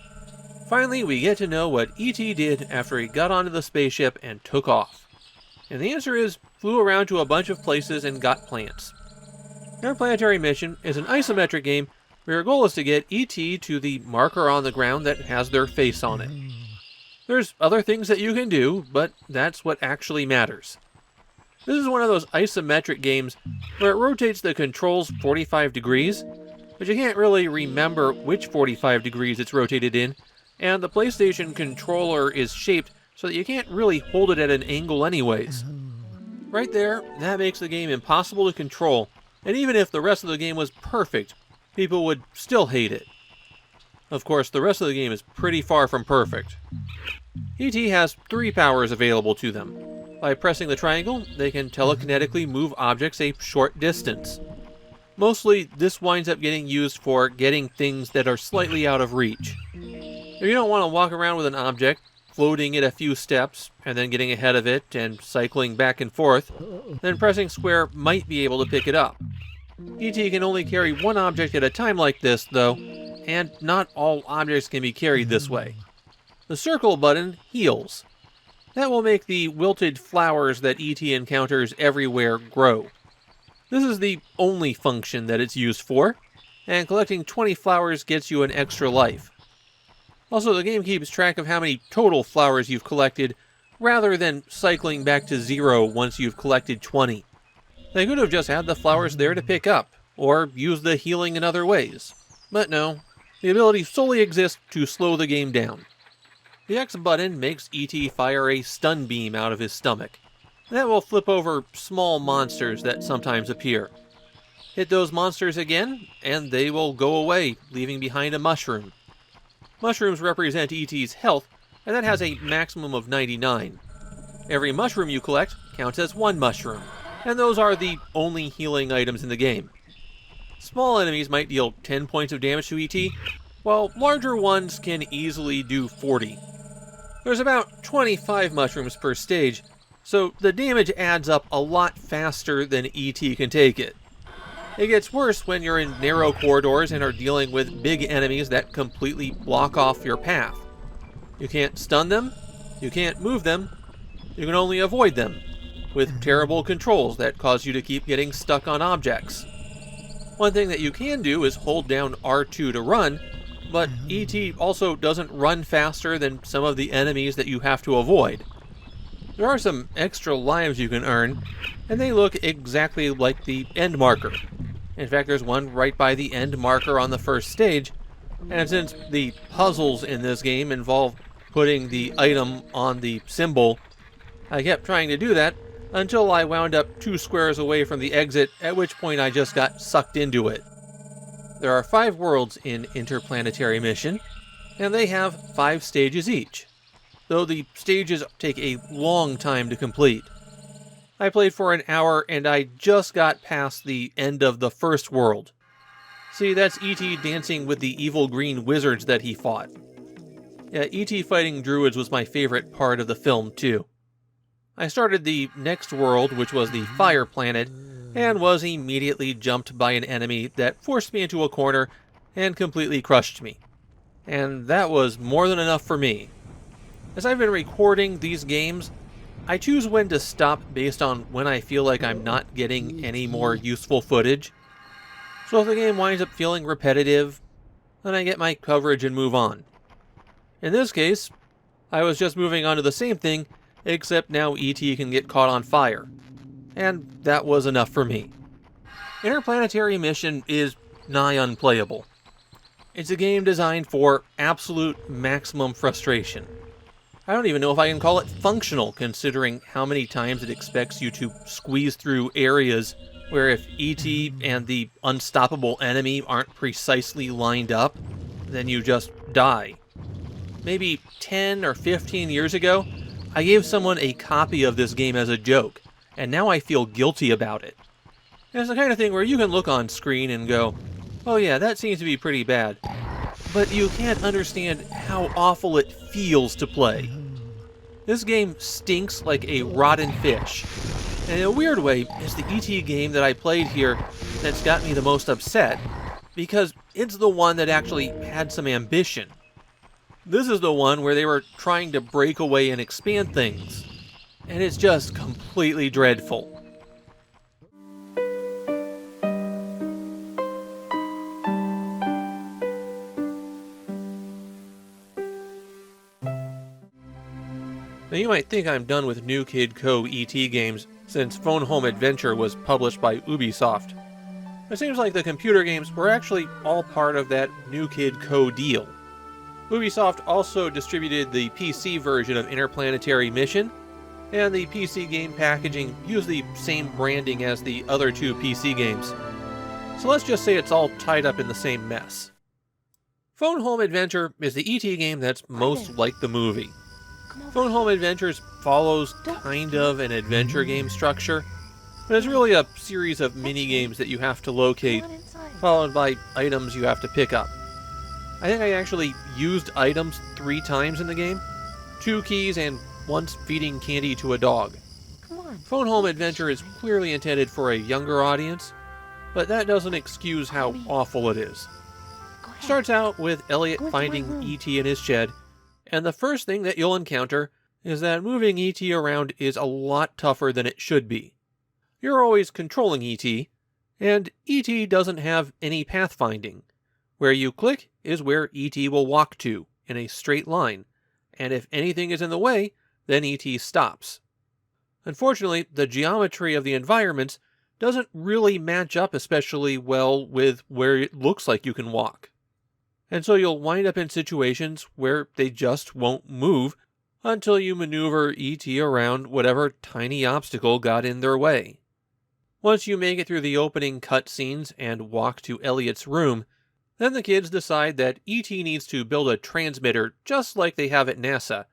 Finally, we get to know what E.T. did after he got onto the spaceship and took off. And the answer is, flew around to a bunch of places and got plants. Interplanetary Mission is an isometric game where your goal is to get E.T. to the marker on the ground that has their face on it. There's other things that you can do, but that's what actually matters. This is one of those isometric games where it rotates the controls 45 degrees, but you can't really remember which 45 degrees it's rotated in, and the PlayStation controller is shaped so that you can't really hold it at an angle anyways. Right there, that makes the game impossible to control, and even if the rest of the game was perfect, people would still hate it. Of course, the rest of the game is pretty far from perfect. E.T. has 3 powers available to them. By pressing the triangle, they can telekinetically move objects a short distance. Mostly, this winds up getting used for getting things that are slightly out of reach. If you don't want to walk around with an object, floating it a few steps, and then getting ahead of it and cycling back and forth, then pressing square might be able to pick it up. E.T. can only carry one object at a time like this, though, and not all objects can be carried this way. The circle button heals. That will make the wilted flowers that E.T. encounters everywhere grow. This is the only function that it's used for, and collecting 20 flowers gets you an extra life. Also, the game keeps track of how many total flowers you've collected, rather than cycling back to 0 once you've collected 20. They could have just had the flowers there to pick up, or use the healing in other ways. But no, the ability solely exists to slow the game down. The X button makes E.T. fire a stun beam out of his stomach. That will flip over small monsters that sometimes appear. Hit those monsters again, and they will go away, leaving behind a mushroom. Mushrooms represent ET's health, and that has a maximum of 99. Every mushroom you collect counts as one mushroom, and those are the only healing items in the game. Small enemies might deal 10 points of damage to ET, while larger ones can easily do 40. There's about 25 mushrooms per stage, so the damage adds up a lot faster than ET can take it. It gets worse when you're in narrow corridors and are dealing with big enemies that completely block off your path. You can't stun them, you can't move them, you can only avoid them, with terrible controls that cause you to keep getting stuck on objects. One thing that you can do is hold down R2 to run, but ET also doesn't run faster than some of the enemies that you have to avoid. There are some extra lives you can earn, and they look exactly like the end marker. In fact, there's one right by the end marker on the first stage, and since the puzzles in this game involve putting the item on the symbol, I kept trying to do that until I wound up 2 squares away from the exit, at which point I just got sucked into it. There are 5 worlds in Interplanetary Mission, and they have 5 stages each, though the stages take a long time to complete. I played for an hour and I just got past the end of the first world. See, that's E.T. dancing with the evil green wizards that he fought. Yeah, E.T. fighting druids was my favorite part of the film, too. I started the next world, which was the Fire Planet, and was immediately jumped by an enemy that forced me into a corner and completely crushed me. And that was more than enough for me. As I've been recording these games, I choose when to stop based on when I feel like I'm not getting any more useful footage. So if the game winds up feeling repetitive, then I get my coverage and move on. In this case, I was just moving on to the same thing, except now E.T. can get caught on fire. And that was enough for me. Interplanetary Mission is nigh unplayable. It's a game designed for absolute maximum frustration. I don't even know if I can call it functional, considering how many times it expects you to squeeze through areas where if E.T. and the unstoppable enemy aren't precisely lined up, then you just die. Maybe 10 or 15 years ago, I gave someone a copy of this game as a joke, and now I feel guilty about it. It's the kind of thing where you can look on screen and go, oh yeah, that seems to be pretty bad. But you can't understand how awful it feels to play. This game stinks like a rotten fish. And in a weird way, it's the E.T. game that I played here that's got me the most upset, because it's the one that actually had some ambition. This is the one where they were trying to break away and expand things, and it's just completely dreadful. Now you might think I'm done with New Kid Co. E.T. games since Phone Home Adventure was published by Ubisoft. It seems like the computer games were actually all part of that New Kid Co. deal. Ubisoft also distributed the PC version of Interplanetary Mission, and the PC game packaging used the same branding as the other 2 PC games. So let's just say it's all tied up in the same mess. Phone Home Adventure is the E.T. game that's most like the movie. Phone Home Adventures follows kind of an adventure game structure, but it's really a series of mini-games that you have to locate, followed by items you have to pick up. I think I actually used items 3 times in the game, 2 keys and once feeding candy to a dog. Phone Home Adventure is clearly intended for a younger audience, but that doesn't excuse how awful it is. It starts out with Elliot finding E.T. in his shed, and the first thing that you'll encounter is that moving E.T. around is a lot tougher than it should be. You're always controlling E.T., and E.T. doesn't have any pathfinding. Where you click is where E.T. will walk to, in a straight line, and if anything is in the way, then E.T. stops. Unfortunately, the geometry of the environments doesn't really match up especially well with where it looks like you can walk. And so you'll wind up in situations where they just won't move until you maneuver E.T. around whatever tiny obstacle got in their way. Once you make it through the opening cutscenes and walk to Elliot's room, then the kids decide that E.T. needs to build a transmitter just like they have at NASA,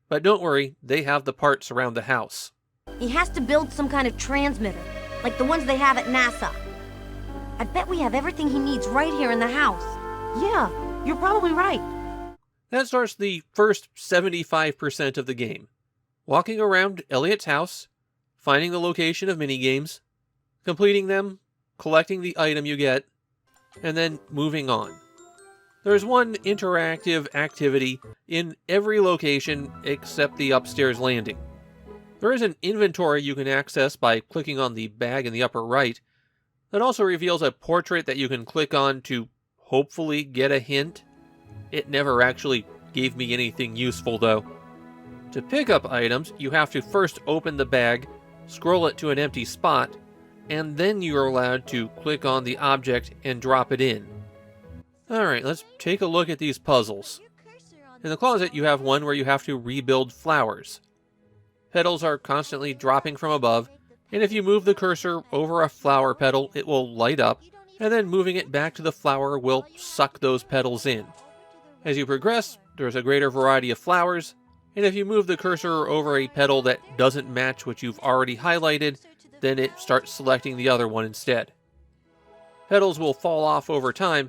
but don't worry, they have the parts around the house. He has to build some kind of transmitter, like the ones they have at NASA. I bet we have everything he needs right here in the house. Yeah, you're probably right. That starts the first 75% of the game. Walking around Elliot's house, finding the location of minigames, completing them, collecting the item you get, and then moving on. There's one interactive activity in every location except the upstairs landing. There is an inventory you can access by clicking on the bag in the upper right that also reveals a portrait that you can click on to hopefully get a hint. It never actually gave me anything useful though. To pick up items, you have to first open the bag, scroll it to an empty spot, and then you're allowed to click on the object and drop it in. Alright, let's take a look at these puzzles. In the closet, you have one where you have to rebuild flowers. Petals are constantly dropping from above, and if you move the cursor over a flower petal, it will light up, and then moving it back to the flower will suck those petals in. As you progress, there's a greater variety of flowers, and if you move the cursor over a petal that doesn't match what you've already highlighted, then it starts selecting the other one instead. Petals will fall off over time,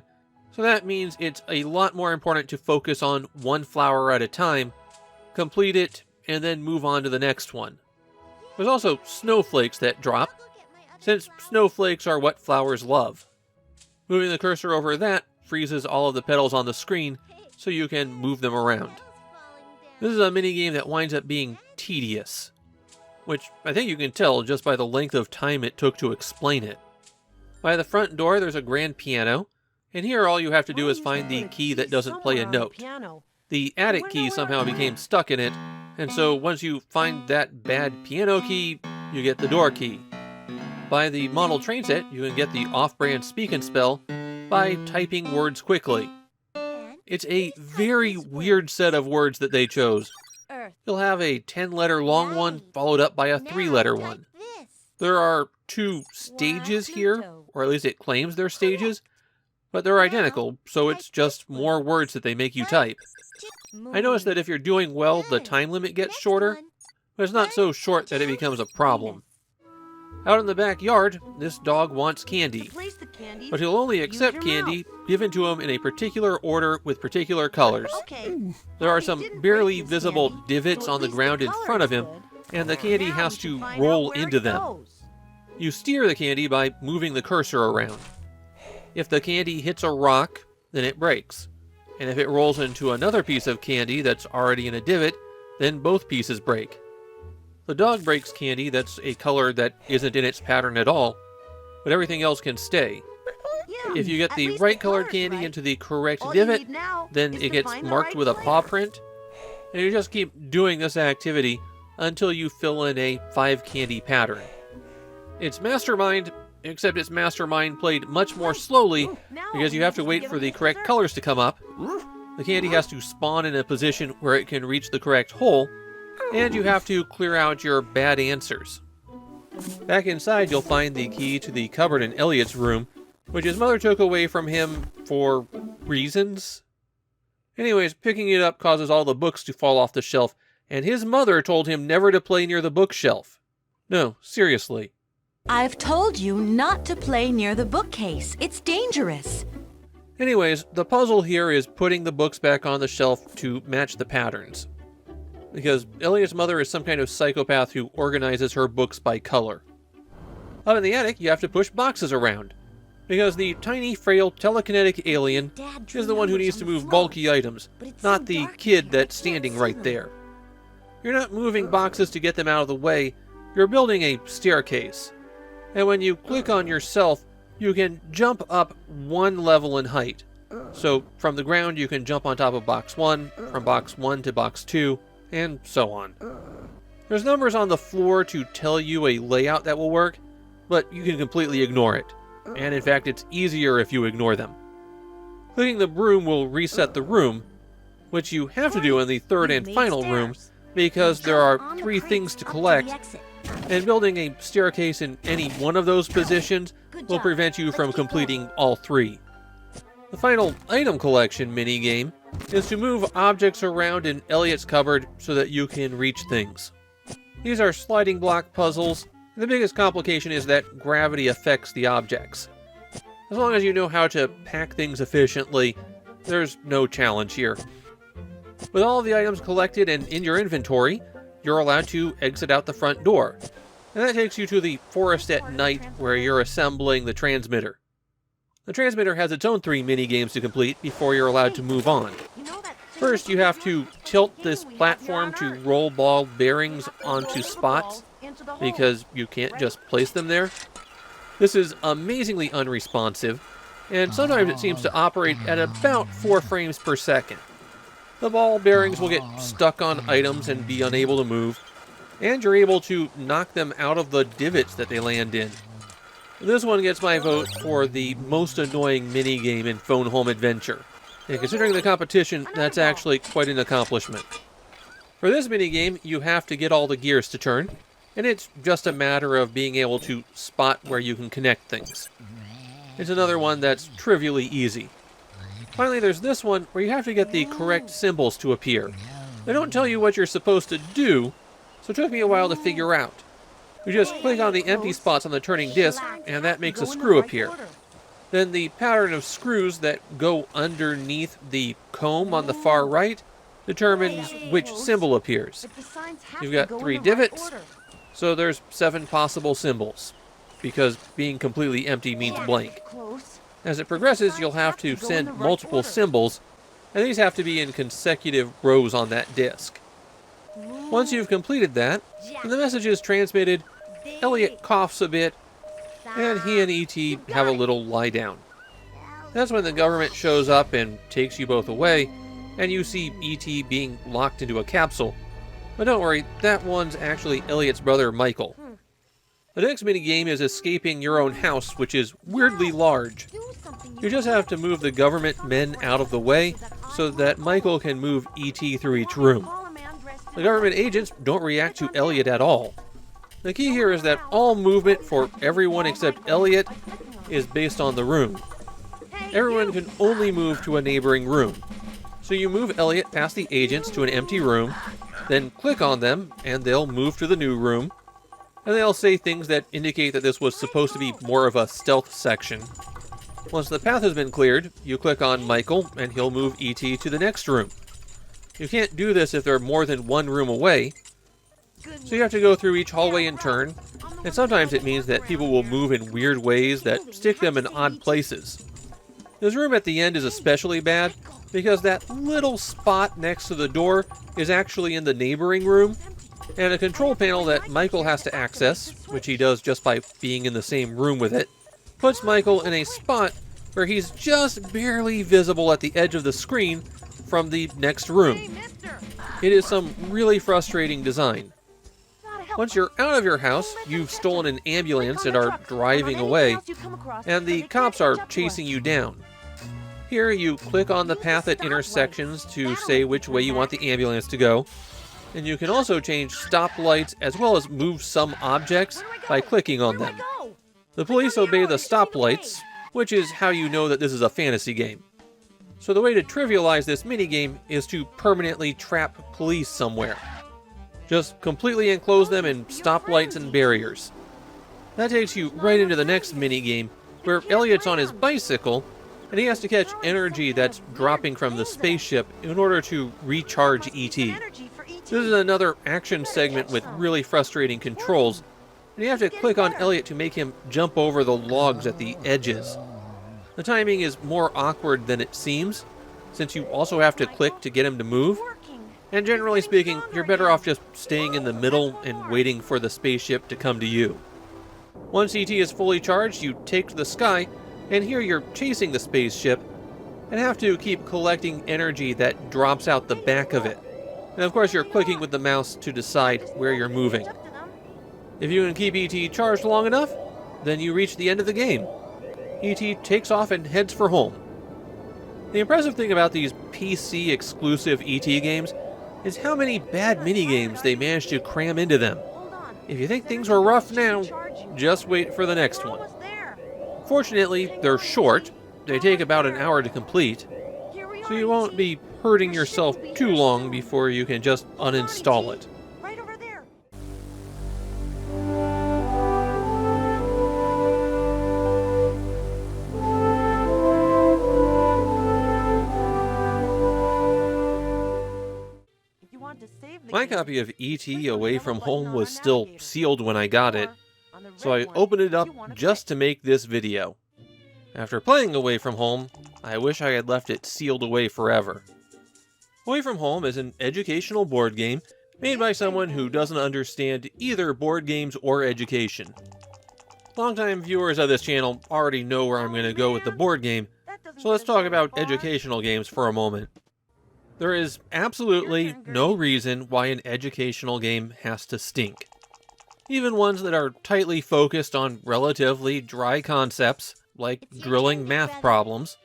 so that means it's a lot more important to focus on one flower at a time, complete it, and then move on to the next one. There's also snowflakes that drop, since snowflakes are what flowers love. Moving the cursor over that freezes all of the petals on the screen, so you can move them around. This is a minigame that winds up being tedious, which I think you can tell just by the length of time it took to explain it. By the front door, there's a grand piano, and here all you have to do is find the key that doesn't play a note. The attic key somehow became stuck in it, and so once you find that bad piano key, you get the door key. By the model train set, you can get the off-brand speak and spell by typing words quickly. It's a very weird set of words that they chose. You'll have a 10-letter long one followed up by a 3-letter one. There are 2 stages here, or at least it claims they're stages, but they're identical, so it's just more words that they make you type. I noticed that if you're doing well, the time limit gets shorter, but it's not so short that it becomes a problem. Out in the backyard, this dog wants candy, but he'll only accept candy given to him in a particular order with particular colors. There are some barely visible divots on the ground in front of him, and the candy has to roll into them. You steer the candy by moving the cursor around. If the candy hits a rock, then it breaks. And if it rolls into another piece of candy that's already in a divot, then both pieces break. The dog breaks candy that's a color that isn't in its pattern at all, but everything else can stay. If you get the right colored candy into the correct divot, then it gets marked with a paw print, and you just keep doing this activity until you fill in a 5 candy pattern. It's Mastermind, except it's Mastermind played much more slowly because you have to wait for the correct colors to come up. The candy has to spawn in a position where it can reach the correct hole, and you have to clear out your bad answers. Back inside, you'll find the key to the cupboard in Elliot's room, which his mother took away from him for reasons. Anyways, picking it up causes all the books to fall off the shelf, and his mother told him never to play near the bookshelf. No, seriously. I've told you not to play near the bookcase. It's dangerous. Anyways, the puzzle here is putting the books back on the shelf to match the patterns. Because Elliot's mother is some kind of psychopath who organizes her books by color. Up in the attic, you have to push boxes around, because the tiny, frail, telekinetic alien is the one who needs to move bulky items, not the kid that's standing right there. You're not moving boxes to get them out of the way, you're building a staircase. And when you click on yourself, you can jump up 1 level in height. So from the ground, you can jump on top of box 1, from box 1 to box 2, and so on. There's numbers on the floor to tell you a layout that will work, but you can completely ignore it. And in fact, it's easier if you ignore them. Clicking the broom will reset the room, which you have to do in the third and final room, because there are 3 things to collect, and building a staircase in any one of those positions will prevent you from completing all 3. The final item collection minigame is to move objects around in Elliot's cupboard so that you can reach things. These are sliding block puzzles, and the biggest complication is that gravity affects the objects. As long as you know how to pack things efficiently, there's no challenge here. With all the items collected and in your inventory, you're allowed to exit out the front door, and that takes you to the forest at night where you're assembling the transmitter. The transmitter has its own 3 mini-games to complete before you're allowed to move on. First, you have to tilt this platform to roll ball bearings onto spots, because you can't just place them there. This is amazingly unresponsive, and sometimes it seems to operate at about 4 frames per second. The ball bearings will get stuck on items and be unable to move, and you're able to knock them out of the divots that they land in. This one gets my vote for the most annoying minigame in Phone Home Adventure, and considering the competition, that's actually quite an accomplishment. For this minigame, you have to get all the gears to turn, and it's just a matter of being able to spot where you can connect things. It's another one that's trivially easy. Finally, there's this one where you have to get the correct symbols to appear. They don't tell you what you're supposed to do, so it took me a while to figure out. You just click on the empty spots on the turning disc, and that makes a screw appear. Then the pattern of screws that go underneath the comb on the far right determines which symbol appears. You've got 3 divots, so there's 7 possible symbols, because being completely empty means blank. As it progresses, you'll have to send multiple symbols, and these have to be in consecutive rows on that disc. Once you've completed that, and the message is transmitted, Elliot coughs a bit, and he and E.T. have a little lie down. That's when the government shows up and takes you both away, and you see E.T. being locked into a capsule. But don't worry, that one's actually Elliot's brother, Michael. The next minigame is escaping your own house, which is weirdly large. You just have to move the government men out of the way so that Michael can move E.T. through each room. The government agents don't react to Elliot at all. The key here is that all movement for everyone except Elliot is based on the room. Everyone can only move to a neighboring room. So you move Elliot past the agents to an empty room, then click on them, and they'll move to the new room. And they'll say things that indicate that this was supposed to be more of a stealth section. Once the path has been cleared, you click on Michael, and he'll move E.T. to the next room. You can't do this if they're more than 1 room away, so you have to go through each hallway in turn, and sometimes it means that people will move in weird ways that stick them in odd places. This room at the end is especially bad, because that little spot next to the door is actually in the neighboring room, and a control panel that Michael has to access, which he does just by being in the same room with it, puts Michael in a spot where he's just barely visible at the edge of the screen from the next room. It is some really frustrating design. Once you're out of your house, you've stolen an ambulance and are driving away, and the cops are chasing you down. Here you click on the path at intersections to say which way you want the ambulance to go, and you can also change stoplights as well as move some objects by clicking on them. The police obey the stoplights, which is how you know that this is a fantasy game. So the way to trivialize this minigame is to permanently trap police somewhere. Just completely enclose them in stoplights and barriers. That takes you right into the next minigame, where Elliot's on his bicycle, and he has to catch energy that's dropping from the spaceship in order to recharge E.T. This is another action segment with really frustrating controls, and you have to click on Elliot to make him jump over the logs at the edges. The timing is more awkward than it seems, since you also have to click to get him to move, and generally speaking, you're better off just staying in the middle and waiting for the spaceship to come to you. Once E.T. is fully charged, you take to the sky, and here you're chasing the spaceship, and have to keep collecting energy that drops out the back of it. And of course you're clicking with the mouse to decide where you're moving. If you can keep E.T. charged long enough, then you reach the end of the game. E.T. takes off and heads for home. The impressive thing about these PC-exclusive E.T. games is how many bad minigames they managed to cram into them. If you think things were rough now, just wait for the next one. Fortunately, they're short. They take about an hour to complete, so you won't be hurting yourself too long before you can just uninstall it. Right over there. If you want to save the My game, copy of click E.T. on the Away yellow from button Home on was our still navigator. sealed when I got it, Or on the so I red one opened it if up you wanna just pick. to make this video. After playing Away from Home, I wish I had left it sealed away forever. Away from Home is an educational board game made by someone who doesn't understand either board games or education. Longtime viewers of this channel already know where I'm going to go with the board game, That doesn't so let's get us talk very about far. educational games for a moment. There is absolutely no reason why an educational game has to stink. Even ones that are tightly focused on relatively dry concepts, like drilling math problems,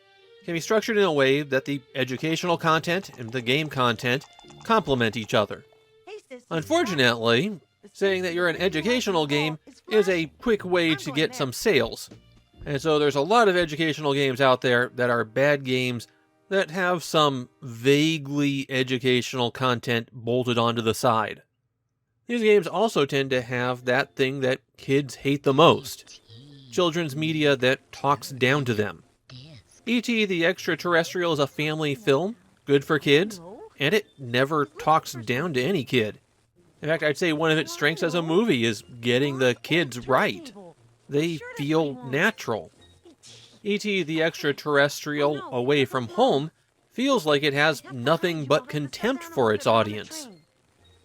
can be structured in a way that the educational content and the game content complement each other. Hey, sissy, Unfortunately, saying that you're an educational game is a quick way to get some sales. And so there's a lot of educational games out there that are bad games that have some vaguely educational content bolted onto the side. These games also tend to have that thing that kids hate the most: children's media that talks down to them. E.T. the Extra-Terrestrial is a family film, good for kids, and it never talks down to any kid. In fact, I'd say one of its strengths as a movie is getting the kids right. They feel natural. E.T. the Extra-Terrestrial Away from Home feels like it has nothing but contempt for its audience.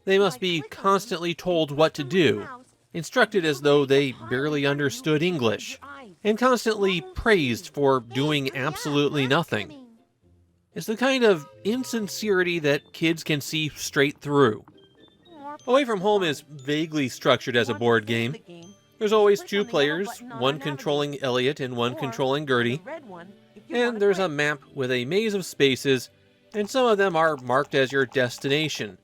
They must be constantly told what to do, instructed as though they barely understood English, and constantly praised for doing absolutely nothing. It's the kind of insincerity that kids can see straight through. Away from Home is vaguely structured as a board game. There's always two players, one controlling Elliot and one controlling Gertie, and there's a map with a maze of spaces, and some of them are marked as your destination.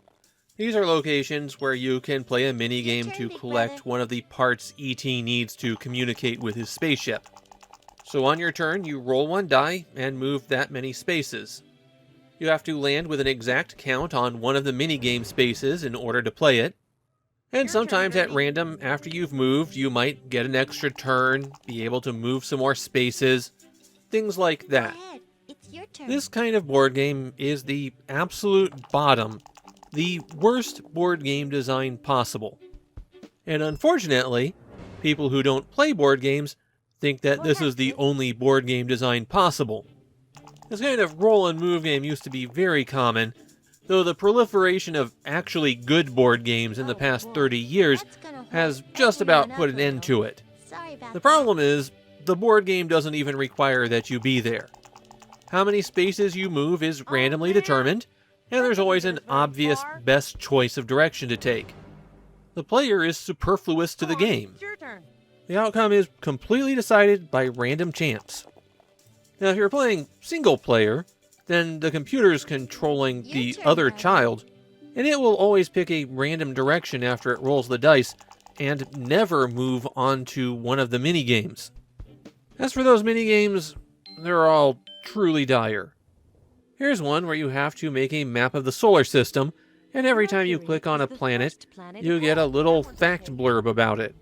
These are locations where you can play a minigame to collect one of the parts E.T. needs to communicate with his spaceship. So on your turn, you roll one die and move that many spaces. You have to land with an exact count on one of the minigame spaces in order to play it. And sometimes at random, after you've moved, you might get an extra turn, be able to move some more spaces, things like that. This kind of board game is the absolute bottom, the worst board game design possible. And unfortunately, people who don't play board games think that this is the only board game design possible. This kind of roll and move game used to be very common, though the proliferation of actually good board games in the past 30 years has just about put an end to it. The problem is, the board game doesn't even require that you be there. How many spaces you move is randomly determined, and there's always an obvious best choice of direction to take. The player is superfluous to the game. It's your turn. The outcome is completely decided by random chance. Now, if you're playing single player, then the computer's controlling the other child, and it will always pick a random direction after it rolls the dice, and never move on to one of the minigames. As for those minigames, they're all truly dire. Here's one where you have to make a map of the solar system, and every time you click on a planet, you get a little fact blurb about it.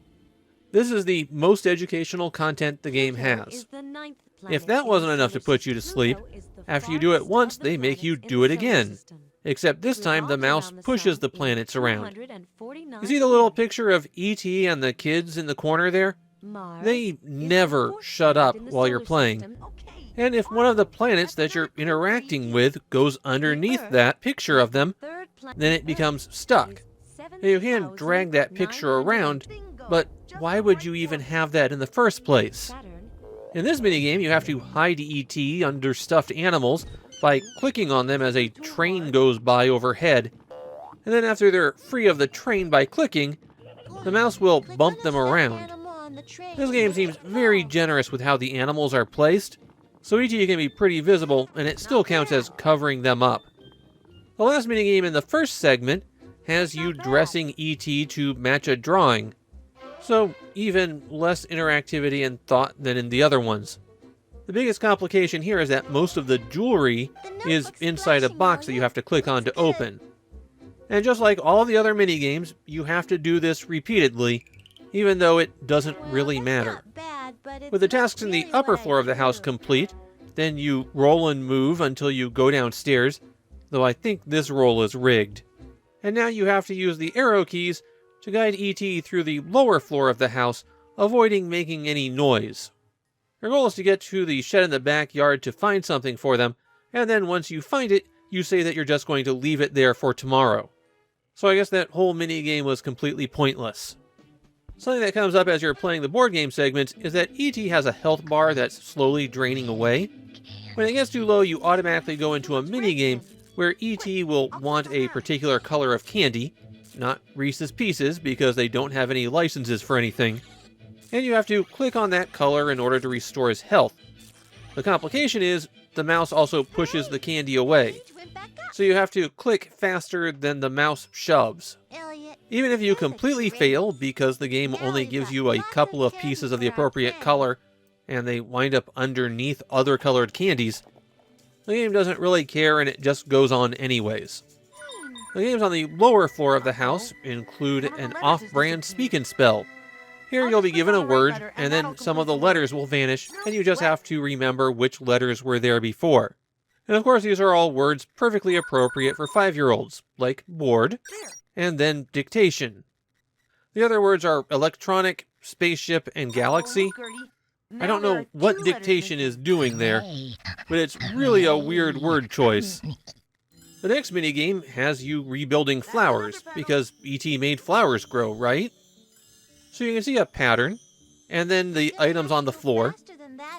This is the most educational content the game has. If that wasn't enough to put you to sleep, after you do it once, they make you do it again. Except this time the mouse pushes the planets around. You see the little picture of E.T. and the kids in the corner there? They never shut up while you're playing. And if one of the planets that you're interacting with goes underneath that picture of them, then it becomes stuck. Now, you can drag that picture around, but why would you even have that in the first place? In this minigame, you have to hide E.T. under stuffed animals by clicking on them as a train goes by overhead. And then after they're free of the train by clicking, the mouse will bump them around. This game seems very generous with how the animals are placed, so E.T. can be pretty visible, and it still counts as covering them up. The last minigame in the first segment has you dressing E.T. to match a drawing, so even less interactivity and thought than in the other ones. The biggest complication here is that most of the jewelry is inside a box that you have to click on to open. And just like all the other minigames, you have to do this repeatedly, even though it doesn't really matter. With the tasks in the upper floor of the house complete, then you roll and move until you go downstairs, though I think this roll is rigged. And now you have to use the arrow keys to guide E.T. through the lower floor of the house, avoiding making any noise. Your goal is to get to the shed in the backyard to find something for them, and then once you find it, you say that you're just going to leave it there for tomorrow. So I guess that whole minigame was completely pointless. Something that comes up as you're playing the board game segments is that E.T. has a health bar that's slowly draining away. When it gets too low, you automatically go into a minigame where E.T. will want a particular color of candy, not Reese's Pieces because they don't have any licenses for anything, and you have to click on that color in order to restore his health. The complication is the mouse also pushes the candy away, so you have to click faster than the mouse shoves. Even if you completely fail because the game only gives you a couple of pieces of the appropriate color and they wind up underneath other colored candies, the game doesn't really care and it just goes on anyways. The games on the lower floor of the house include an off-brand speak and spell. Here you'll be given a word, and then some of the letters will vanish, and you just have to remember which letters were there before. And of course these are all words perfectly appropriate for 5-year-olds, like board, and then dictation. The other words are electronic, spaceship, and galaxy. I don't know what dictation is doing there, but it's really a weird word choice. The next minigame has you rebuilding flowers, because E.T. made flowers grow, right? So you can see a pattern, and then the items on the floor.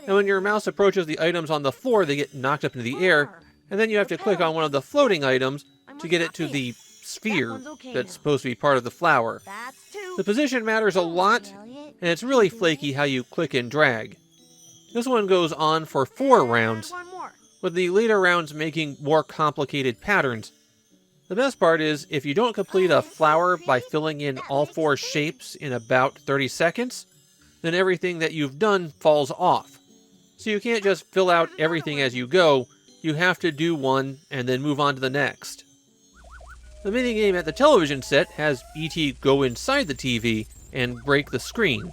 And when your mouse approaches the items on the floor, they get knocked up into the air, and then you have to click on one of the floating items to get it to the sphere that's supposed to be part of the flower. The position matters a lot, and it's really flaky how you click and drag. This one goes on for 4 rounds, with the later rounds making more complicated patterns. The best part is, if you don't complete a flower by filling in all 4 shapes in about 30 seconds, then everything that you've done falls off. So you can't just fill out everything as you go, you have to do one and then move on to the next. The minigame at the television set has E.T. go inside the TV and break the screen.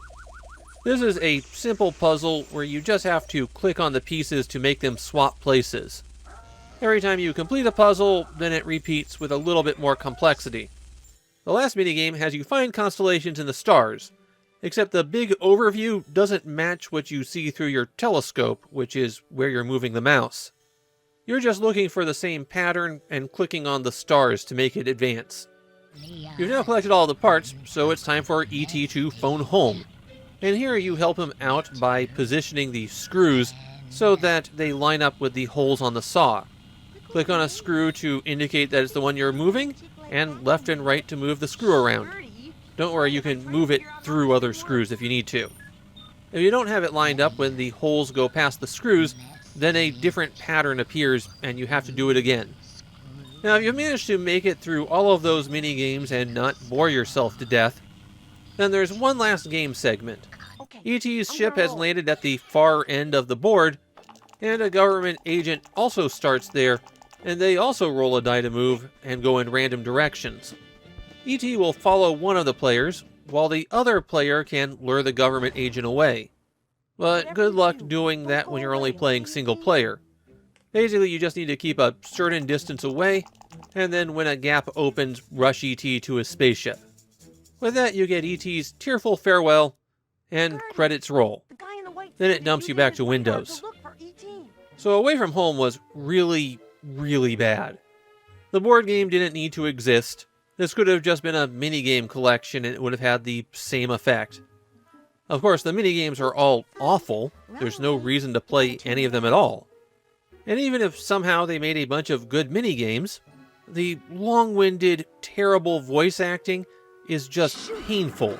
This is a simple puzzle where you just have to click on the pieces to make them swap places. Every time you complete a puzzle, then it repeats with a little bit more complexity. The last minigame has you find constellations in the stars, except the big overview doesn't match what you see through your telescope, which is where you're moving the mouse. You're just looking for the same pattern and clicking on the stars to make it advance. You've now collected all the parts, so it's time for E.T. to phone home. And here you help him out by positioning the screws so that they line up with the holes on the saw. Click on a screw to indicate that it's the one you're moving, and left and right to move the screw around. Don't worry, you can move it through other screws if you need to. If you don't have it lined up when the holes go past the screws, then a different pattern appears and you have to do it again. Now, if you've managed to make it through all of those mini-games and not bore yourself to death, then there's one last game segment. E.T.'s ship has landed at the far end of the board, and a government agent also starts there, and they also roll a die to move and go in random directions. E.T. will follow one of the players, while the other player can lure the government agent away. But good luck doing that when you're only playing single player. Basically, you just need to keep a certain distance away, and then when a gap opens, rush E.T. to his spaceship. With that, you get E.T.'s tearful farewell, and credits roll. Then it dumps you back to Windows. So Away From Home was really, really bad. The board game didn't need to exist. This could have just been a minigame collection and it would have had the same effect. Of course, the minigames are all awful. There's no reason to play any of them at all. And even if somehow they made a bunch of good minigames, the long-winded, terrible voice acting is just painful.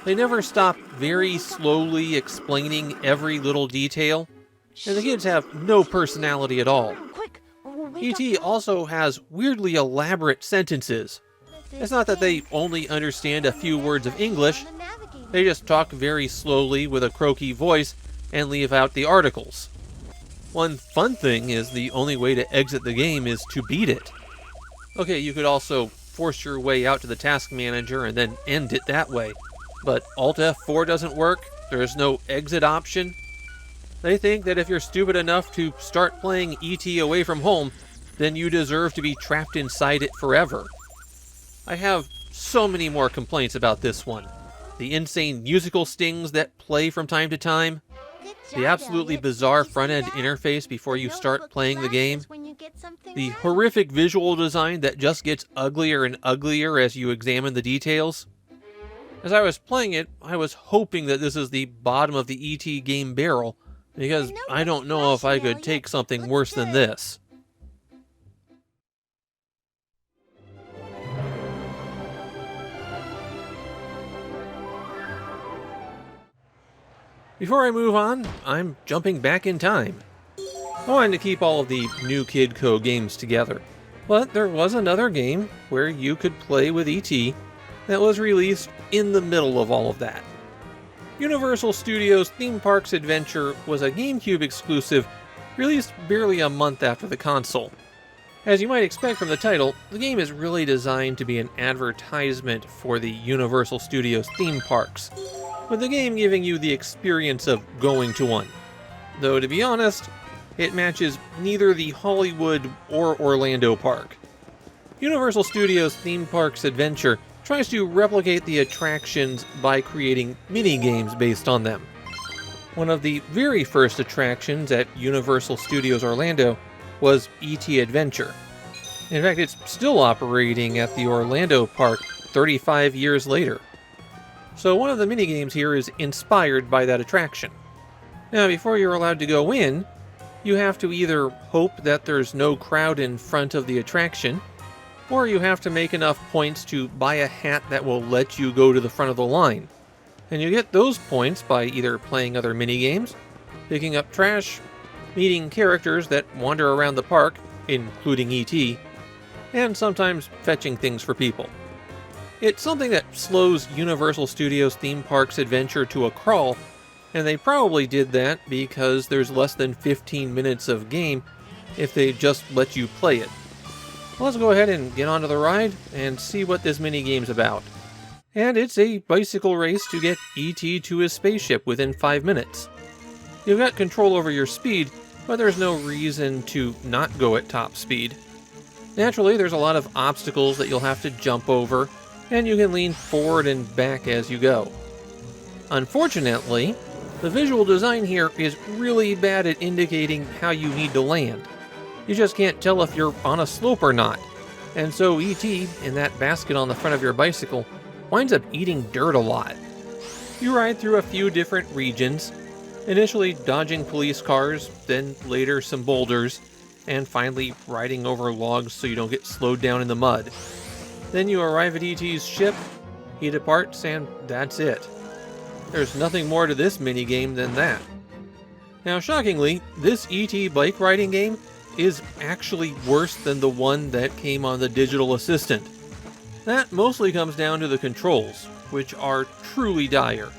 They never stop very slowly explaining every little detail, and the kids have no personality at all. Quick, E.T. also has weirdly elaborate sentences. It's not that they only understand a few words of English, they just talk very slowly with a croaky voice and leave out the articles. One fun thing is the only way to exit the game is to beat it. Okay, you could also force your way out to the task manager and then end it that way. But Alt F4 doesn't work, there is no exit option. They think that if you're stupid enough to start playing E.T. away from home, then you deserve to be trapped inside it forever. I have so many more complaints about this one. The insane musical stings that play from time to time, the absolutely bizarre front-end interface before you start playing the game, the horrific visual design that just gets uglier and uglier as you examine the details. As I was playing it, I was hoping that this is the bottom of the E.T. game barrel, because I don't know if I could take something worse than this. Before I move on, I'm jumping back in time. I wanted to keep all of the New Kid Co. games together, but there was another game where you could play with E.T. that was released in the middle of all of that. Universal Studios' Theme Parks Adventure was a GameCube exclusive released barely a month after the console. As you might expect from the title, the game is really designed to be an advertisement for the Universal Studios theme parks, with the game giving you the experience of going to one. Though to be honest, it matches neither the Hollywood or Orlando park. Universal Studios Theme Parks Adventure tries to replicate the attractions by creating mini-games based on them. One of the very first attractions at Universal Studios Orlando was E.T. Adventure. In fact, it's still operating at the Orlando park 35 years later. So one of the minigames here is inspired by that attraction. Now, before you're allowed to go in, you have to either hope that there's no crowd in front of the attraction, or you have to make enough points to buy a hat that will let you go to the front of the line. And you get those points by either playing other minigames, picking up trash, meeting characters that wander around the park, including E.T., and sometimes fetching things for people. It's something that slows Universal Studios Theme Parks Adventure to a crawl, and they probably did that because there's less than 15 minutes of game if they just let you play it. Let's go ahead and get onto the ride and see what this minigame's about. And it's a bicycle race to get E.T. to his spaceship within 5 minutes. You've got control over your speed, but there's no reason to not go at top speed. Naturally, there's a lot of obstacles that you'll have to jump over, and you can lean forward and back as you go. Unfortunately, the visual design here is really bad at indicating how you need to land. You just can't tell if you're on a slope or not, and so E.T., in that basket on the front of your bicycle, winds up eating dirt a lot. You ride through a few different regions, initially dodging police cars, then later some boulders, and finally riding over logs so you don't get slowed down in the mud. Then you arrive at E.T.'s ship, he departs, and that's it. There's nothing more to this minigame than that. Now, shockingly, this E.T. bike riding game is actually worse than the one that came on the Digital Assistant. That mostly comes down to the controls, which are truly dire.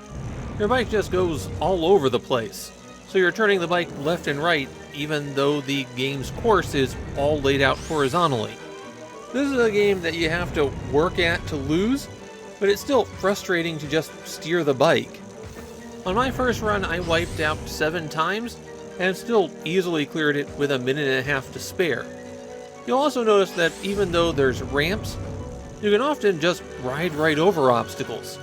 Your bike just goes all over the place, so you're turning the bike left and right even though the game's course is all laid out horizontally. This is a game that you have to work at to lose, but it's still frustrating to just steer the bike. On my first run, I wiped out 7 times, and still easily cleared it with a minute and a half to spare. You'll also notice that even though there's ramps, you can often just ride right over obstacles.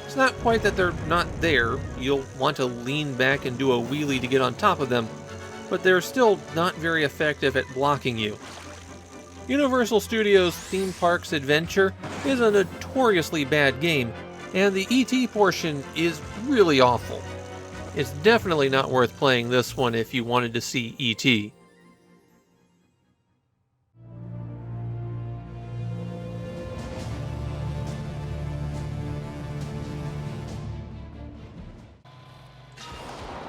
It's not quite that they're not there, you'll want to lean back and do a wheelie to get on top of them, but they're still not very effective at blocking you. Universal Studios Theme Parks Adventure is a notoriously bad game, and the E.T. portion is really awful. It's definitely not worth playing this one if you wanted to see E.T.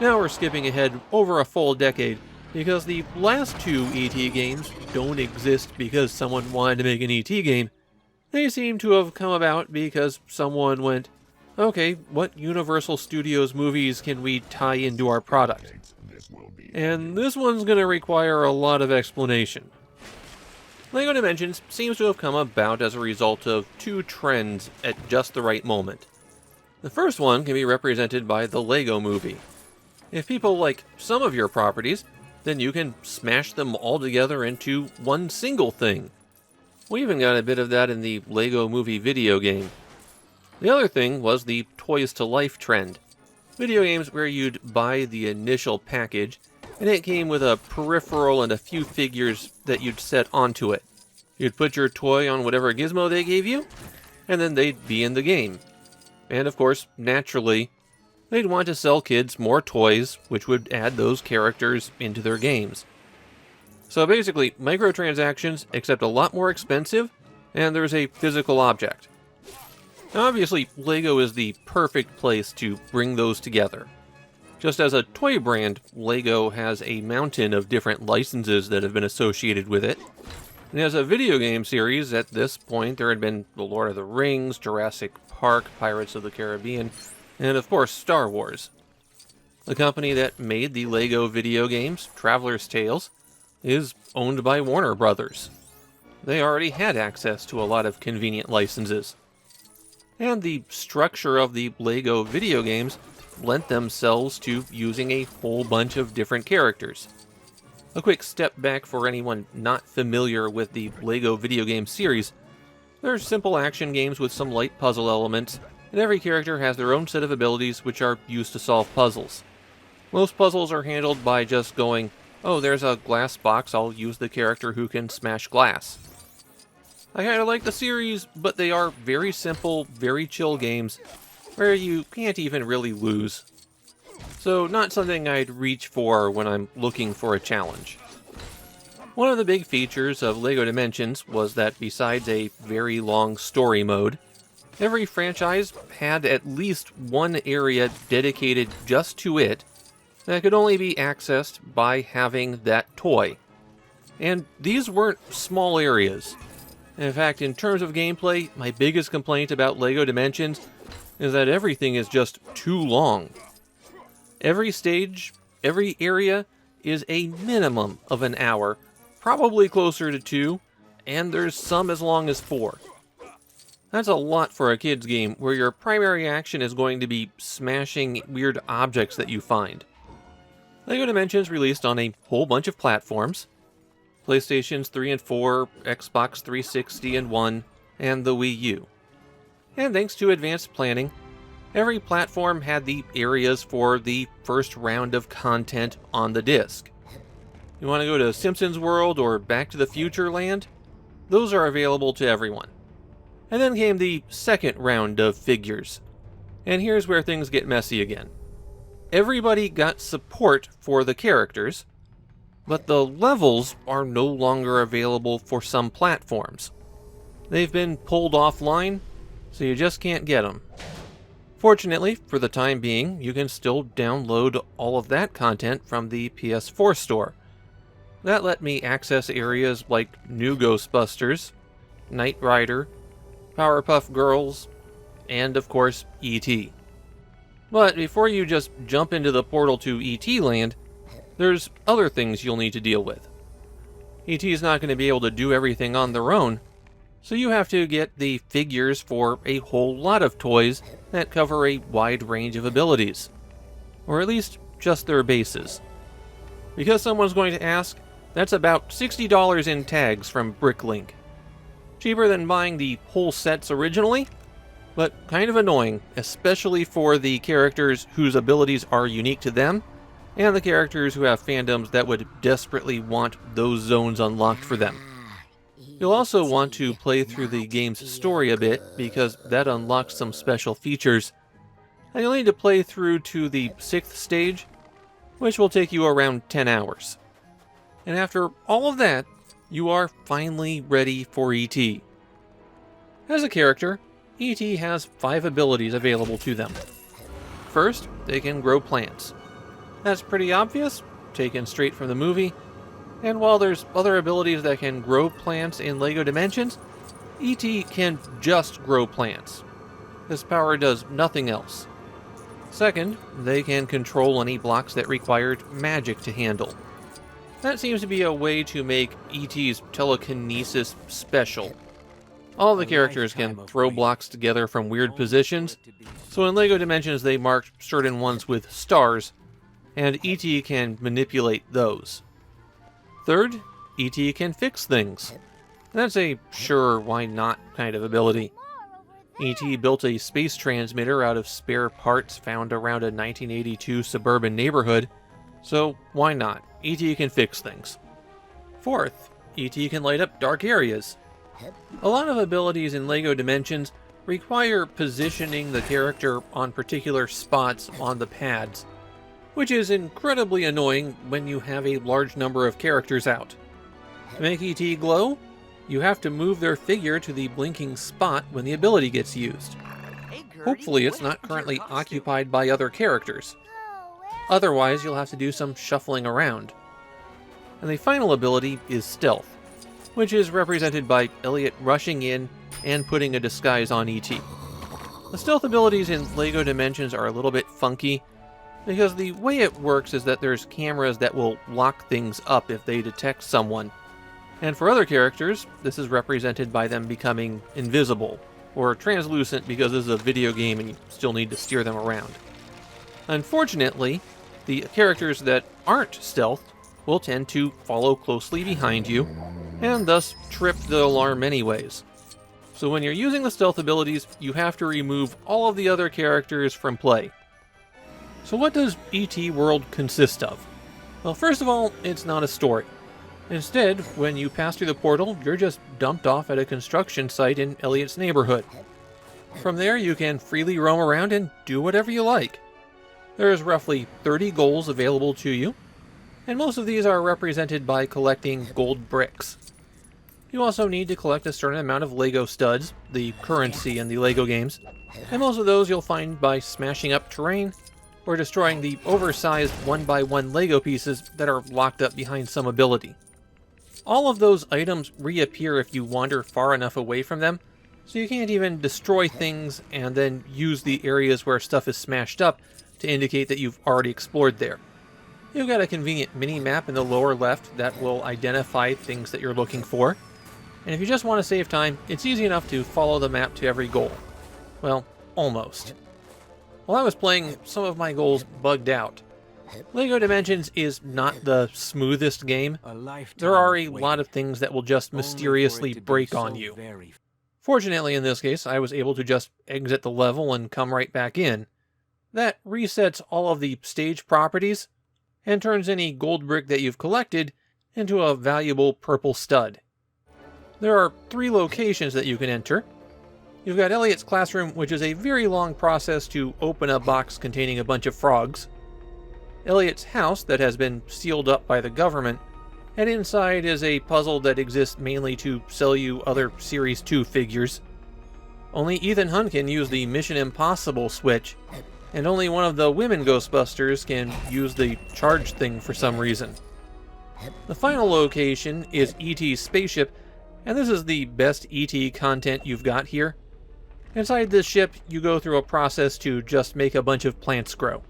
Now we're skipping ahead over a full decade because the last two E.T. games don't exist because someone wanted to make an E.T. game. They seem to have come about because someone went, okay, what Universal Studios movies can we tie into our product? And this one's going to require a lot of explanation. LEGO Dimensions seems to have come about as a result of two trends at just the right moment. The first one can be represented by the LEGO Movie. If people like some of your properties, then you can smash them all together into one single thing. We even got a bit of that in the LEGO Movie video game. The other thing was the Toys to Life trend. Video games where you'd buy the initial package, and it came with a peripheral and a few figures that you'd set onto it. You'd put your toy on whatever gizmo they gave you, and then they'd be in the game. And of course, naturally, they'd want to sell kids more toys, which would add those characters into their games. So basically, microtransactions, except a lot more expensive, and there's a physical object. Now obviously, LEGO is the perfect place to bring those together. Just as a toy brand, LEGO has a mountain of different licenses that have been associated with it. And as a video game series, at this point there had been The Lord of the Rings, Jurassic Park, Pirates of the Caribbean, and of course Star Wars. The company that made the LEGO video games, Traveler's Tales, is owned by Warner Brothers. They already had access to a lot of convenient licenses. And the structure of the LEGO video games lent themselves to using a whole bunch of different characters. A quick step back for anyone not familiar with the LEGO video game series. They're simple action games with some light puzzle elements, and every character has their own set of abilities which are used to solve puzzles. Most puzzles are handled by just going, oh, there's a glass box, I'll use the character who can smash glass. I kinda like the series, but they are very simple, very chill games, where you can't even really lose. So not something I'd reach for when I'm looking for a challenge. One of the big features of LEGO Dimensions was that besides a very long story mode, every franchise had at least one area dedicated just to it that could only be accessed by having that toy. And these weren't small areas. In fact, in terms of gameplay, my biggest complaint about LEGO Dimensions is that everything is just too long. Every stage, every area is a minimum of an hour, probably closer to 2, and there's some as long as 4. That's a lot for a kid's game where your primary action is going to be smashing weird objects that you find. LEGO Dimensions released on a whole bunch of platforms: PlayStations 3 and 4, Xbox 360 and 1, and the Wii U. And thanks to advanced planning, every platform had the areas for the first round of content on the disc. You want to go to Simpsons World or Back to the Future Land? Those are available to everyone. And then came the second round of figures. And here's where things get messy again. Everybody got support for the characters, but the levels are no longer available for some platforms. They've been pulled offline, so you just can't get them. Fortunately, for the time being, you can still download all of that content from the PS4 store. That let me access areas like New Ghostbusters, Knight Rider, Powerpuff Girls, and of course, E.T. But before you just jump into the portal to E.T. Land, there's other things you'll need to deal with. E.T. is not going to be able to do everything on their own, so you have to get the figures for a whole lot of toys that cover a wide range of abilities. Or at least, just their bases. Because someone's going to ask, that's about $60 in tags from Bricklink. Cheaper than buying the whole sets originally, but kind of annoying, especially for the characters whose abilities are unique to them, and the characters who have fandoms that would desperately want those zones unlocked for them. You'll also want to play through the game's story a bit, because that unlocks some special features. And you'll need to play through to the 6th stage, which will take you around 10 hours. And after all of that, you are finally ready for E.T. As a character, E.T. has 5 abilities available to them. First, they can grow plants. That's pretty obvious, taken straight from the movie, and while there's other abilities that can grow plants in LEGO Dimensions, E.T. can just grow plants. This power does nothing else. Second, they can control any blocks that required magic to handle. That seems to be a way to make E.T.'s telekinesis special. All the characters can throw blocks together from weird positions, so in LEGO Dimensions they marked certain ones with stars, and E.T. can manipulate those. Third, E.T. can fix things. That's a sure, why not kind of ability. E.T. built a space transmitter out of spare parts found around a 1982 suburban neighborhood, so why not? E.T. can fix things. Fourth, E.T. can light up dark areas. A lot of abilities in LEGO Dimensions require positioning the character on particular spots on the pads, which is incredibly annoying when you have a large number of characters out. To make E.T. glow, you have to move their figure to the blinking spot when the ability gets used. Hopefully it's not currently occupied by other characters. Otherwise, you'll have to do some shuffling around. And the final ability is Stealth, which is represented by Elliot rushing in and putting a disguise on E.T. The stealth abilities in LEGO Dimensions are a little bit funky, because the way it works is that there's cameras that will lock things up if they detect someone. And for other characters, this is represented by them becoming invisible, or translucent because this is a video game and you still need to steer them around. Unfortunately, the characters that aren't stealthed will tend to follow closely behind you, and thus trip the alarm anyways. So when you're using the stealth abilities, you have to remove all of the other characters from play. So what does E.T. World consist of? Well, first of all, it's not a story. Instead, when you pass through the portal, you're just dumped off at a construction site in Elliot's neighborhood. From there, you can freely roam around and do whatever you like. There's roughly 30 goals available to you, and most of these are represented by collecting gold bricks. You also need to collect a certain amount of LEGO studs, the currency in the LEGO games, and most of those you'll find by smashing up terrain or destroying the oversized 1x1 LEGO pieces that are locked up behind some ability. All of those items reappear if you wander far enough away from them, so you can't even destroy things and then use the areas where stuff is smashed up to indicate that you've already explored there. You've got a convenient mini-map in the lower left that will identify things that you're looking for, and if you just want to save time, it's easy enough to follow the map to every goal. Well, almost. While I was playing, some of my goals bugged out. LEGO Dimensions is not the smoothest game. There are a lot of things that will just mysteriously break on you. Fortunately, in this case, I was able to just exit the level and come right back in. That resets all of the stage properties and turns any gold brick that you've collected into a valuable purple stud. There are 3 locations that you can enter. You've got Elliot's classroom, which is a very long process to open a box containing a bunch of frogs. Elliot's house that has been sealed up by the government, and inside is a puzzle that exists mainly to sell you other Series 2 figures. Only Ethan Hunt can use the Mission Impossible switch, and only one of the women Ghostbusters can use the charge thing for some reason. The final location is E.T.'s spaceship, and this is the best E.T. content you've got here. Inside this ship, you go through a process to just make a bunch of plants grow.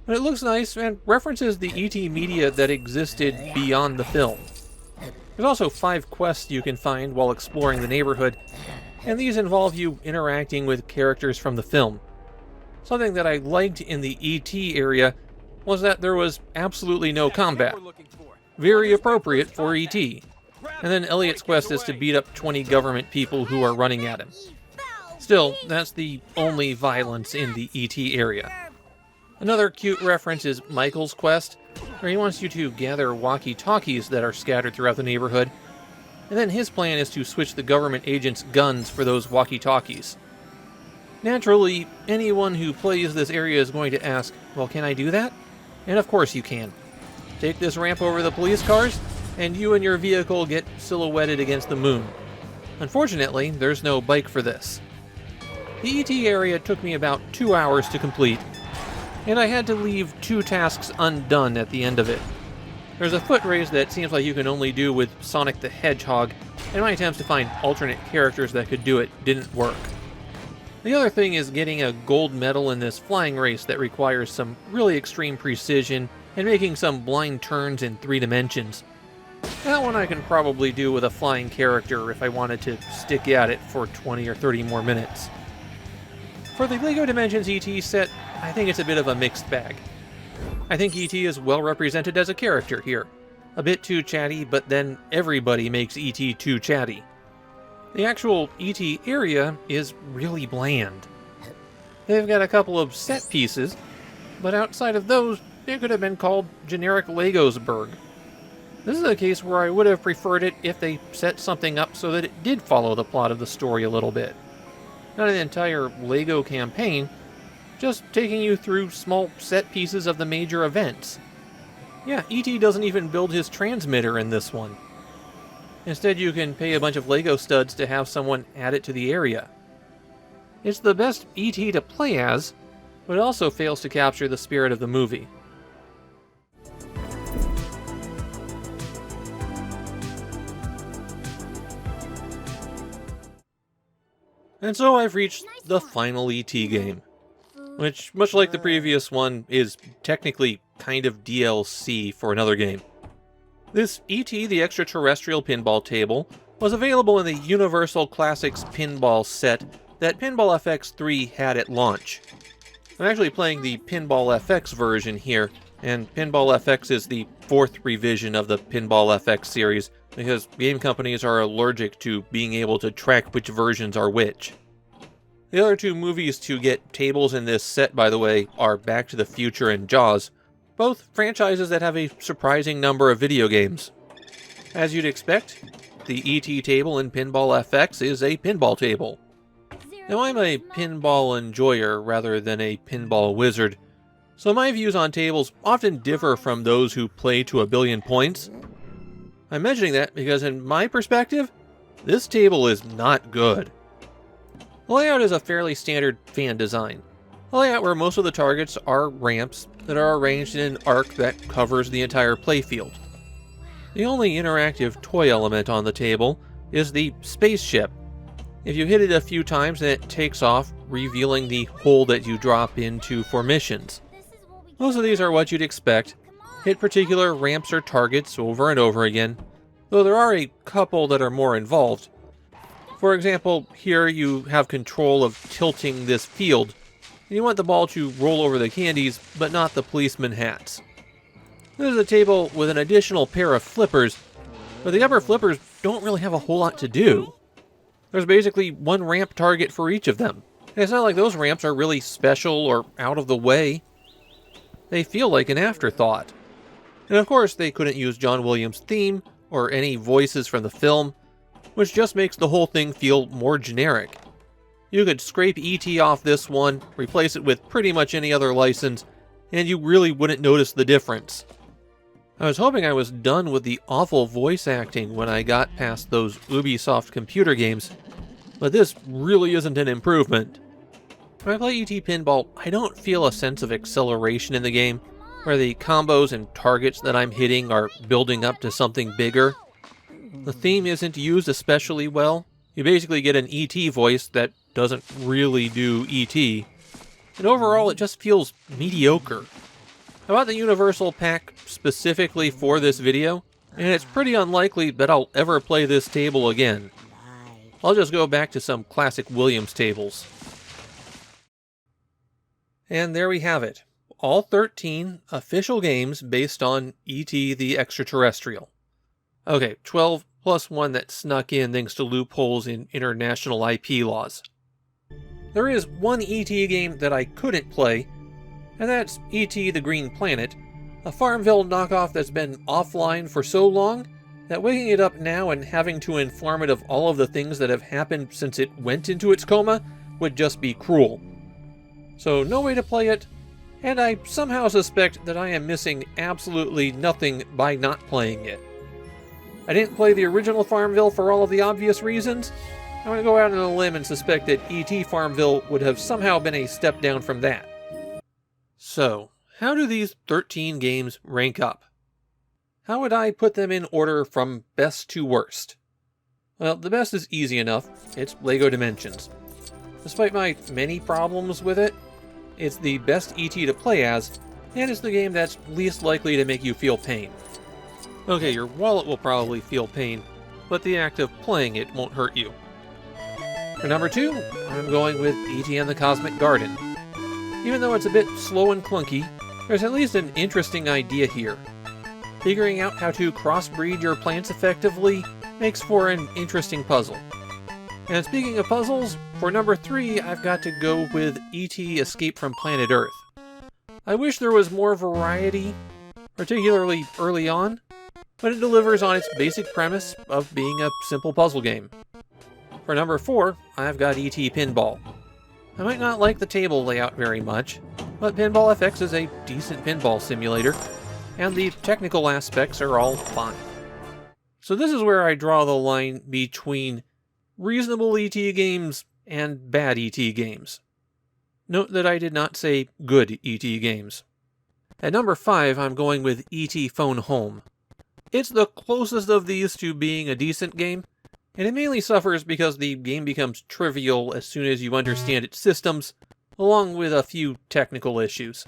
And it looks nice and references the E.T. media that existed beyond the film. There's also 5 quests you can find while exploring the neighborhood, and these involve you interacting with characters from the film. Something that I liked in the E.T. area was that there was absolutely no combat. Very appropriate for E.T. And then Elliot's quest is to beat up 20 government people who are running at him. Still, that's the only violence in the E.T. area. Another cute reference is Michael's quest, where he wants you to gather walkie-talkies that are scattered throughout the neighborhood, and then his plan is to switch the government agents' guns for those walkie-talkies. Naturally, anyone who plays this area is going to ask, well, can I do that? And of course you can. Take this ramp over the police cars, and you and your vehicle get silhouetted against the moon. Unfortunately, there's no bike for this. The ET area took me about 2 hours to complete, and I had to leave 2 tasks undone at the end of it. There's a foot race that seems like you can only do with Sonic the Hedgehog, and my attempts to find alternate characters that could do it didn't work. The other thing is getting a gold medal in this flying race that requires some really extreme precision and making some blind turns in 3 dimensions. That one I can probably do with a flying character if I wanted to stick at it for 20 or 30 more minutes. For the LEGO Dimensions ET set, I think it's a bit of a mixed bag. I think E.T. is well represented as a character here. A bit too chatty, but then everybody makes E.T. too chatty. The actual E.T. area is really bland. They've got a couple of set pieces, but outside of those, it could have been called generic Legosburg. This is a case where I would have preferred it if they set something up so that it did follow the plot of the story a little bit. Not an entire LEGO campaign, just taking you through small set pieces of the major events. Yeah, E.T. doesn't even build his transmitter in this one. Instead, you can pay a bunch of LEGO studs to have someone add it to the area. It's the best E.T. to play as, but it also fails to capture the spirit of the movie. And so I've reached the final E.T. game, which, much like the previous one, is technically kind of DLC for another game. This E.T. the Extra-Terrestrial pinball table was available in the Universal Classics pinball set that Pinball FX 3 had at launch. I'm actually playing the Pinball FX version here, and Pinball FX is the 4th revision of the Pinball FX series, because game companies are allergic to being able to track which versions are which. The other 2 movies to get tables in this set, by the way, are Back to the Future and Jaws, both franchises that have a surprising number of video games. As you'd expect, the E.T. table in Pinball FX is a pinball table. Now, I'm a pinball enjoyer rather than a pinball wizard, so my views on tables often differ from those who play to a billion points. I'm mentioning that because in my perspective, this table is not good. The layout is a fairly standard fan design. A layout where most of the targets are ramps that are arranged in an arc that covers the entire playfield. The only interactive toy element on the table is the spaceship. If you hit it a few times, then it takes off, revealing the hole that you drop into for missions. Most of these are what you'd expect. Hit particular ramps or targets over and over again, though there are a couple that are more involved. For example, here you have control of tilting this field, and you want the ball to roll over the candies, but not the policeman hats. This is a table with an additional pair of flippers, but the upper flippers don't really have a whole lot to do. There's basically 1 ramp target for each of them, and it's not like those ramps are really special or out of the way. They feel like an afterthought. And of course, they couldn't use John Williams' theme or any voices from the film, which just makes the whole thing feel more generic. You could scrape E.T. off this one, replace it with pretty much any other license, and you really wouldn't notice the difference. I was hoping I was done with the awful voice acting when I got past those Ubisoft computer games, but this really isn't an improvement. When I play E.T. Pinball, I don't feel a sense of acceleration in the game, where the combos and targets that I'm hitting are building up to something bigger. The theme isn't used especially well. You basically get an E.T. voice that doesn't really do E.T., and overall it just feels mediocre. I bought the Universal Pack specifically for this video, and it's pretty unlikely that I'll ever play this table again. I'll just go back to some classic Williams tables. And there we have it. All 13 official games based on E.T. the Extra-Terrestrial. Okay, 12 plus 1 that snuck in thanks to loopholes in international IP laws. There is one E.T. game that I couldn't play, and that's E.T. the Green Planet, a Farmville knockoff that's been offline for so long that waking it up now and having to inform it of all of the things that have happened since it went into its coma would just be cruel. So no way to play it, and I somehow suspect that I am missing absolutely nothing by not playing it. I didn't play the original Farmville for all of the obvious reasons. I'm going to go out on a limb and suspect that E.T. Farmville would have somehow been a step down from that. So, how do these 13 games rank up? How would I put them in order from best to worst? Well, the best is easy enough. It's LEGO Dimensions. Despite my many problems with it, it's the best E.T. to play as, and it's the game that's least likely to make you feel pain. Okay, your wallet will probably feel pain, but the act of playing it won't hurt you. For number 2, I'm going with E.T. and the Cosmic Garden. Even though it's a bit slow and clunky, there's at least an interesting idea here. Figuring out how to crossbreed your plants effectively makes for an interesting puzzle. And speaking of puzzles, for number 3, I've got to go with E.T. Escape from Planet Earth. I wish there was more variety, particularly early on, but it delivers on its basic premise of being a simple puzzle game. For number 4, I've got E.T. Pinball. I might not like the table layout very much, but Pinball FX is a decent pinball simulator, and the technical aspects are all fine. So this is where I draw the line between reasonable E.T. games and bad E.T. games. Note that I did not say good E.T. games. At number 5, I'm going with E.T. Phone Home. It's the closest of these to being a decent game, and it mainly suffers because the game becomes trivial as soon as you understand its systems, along with a few technical issues.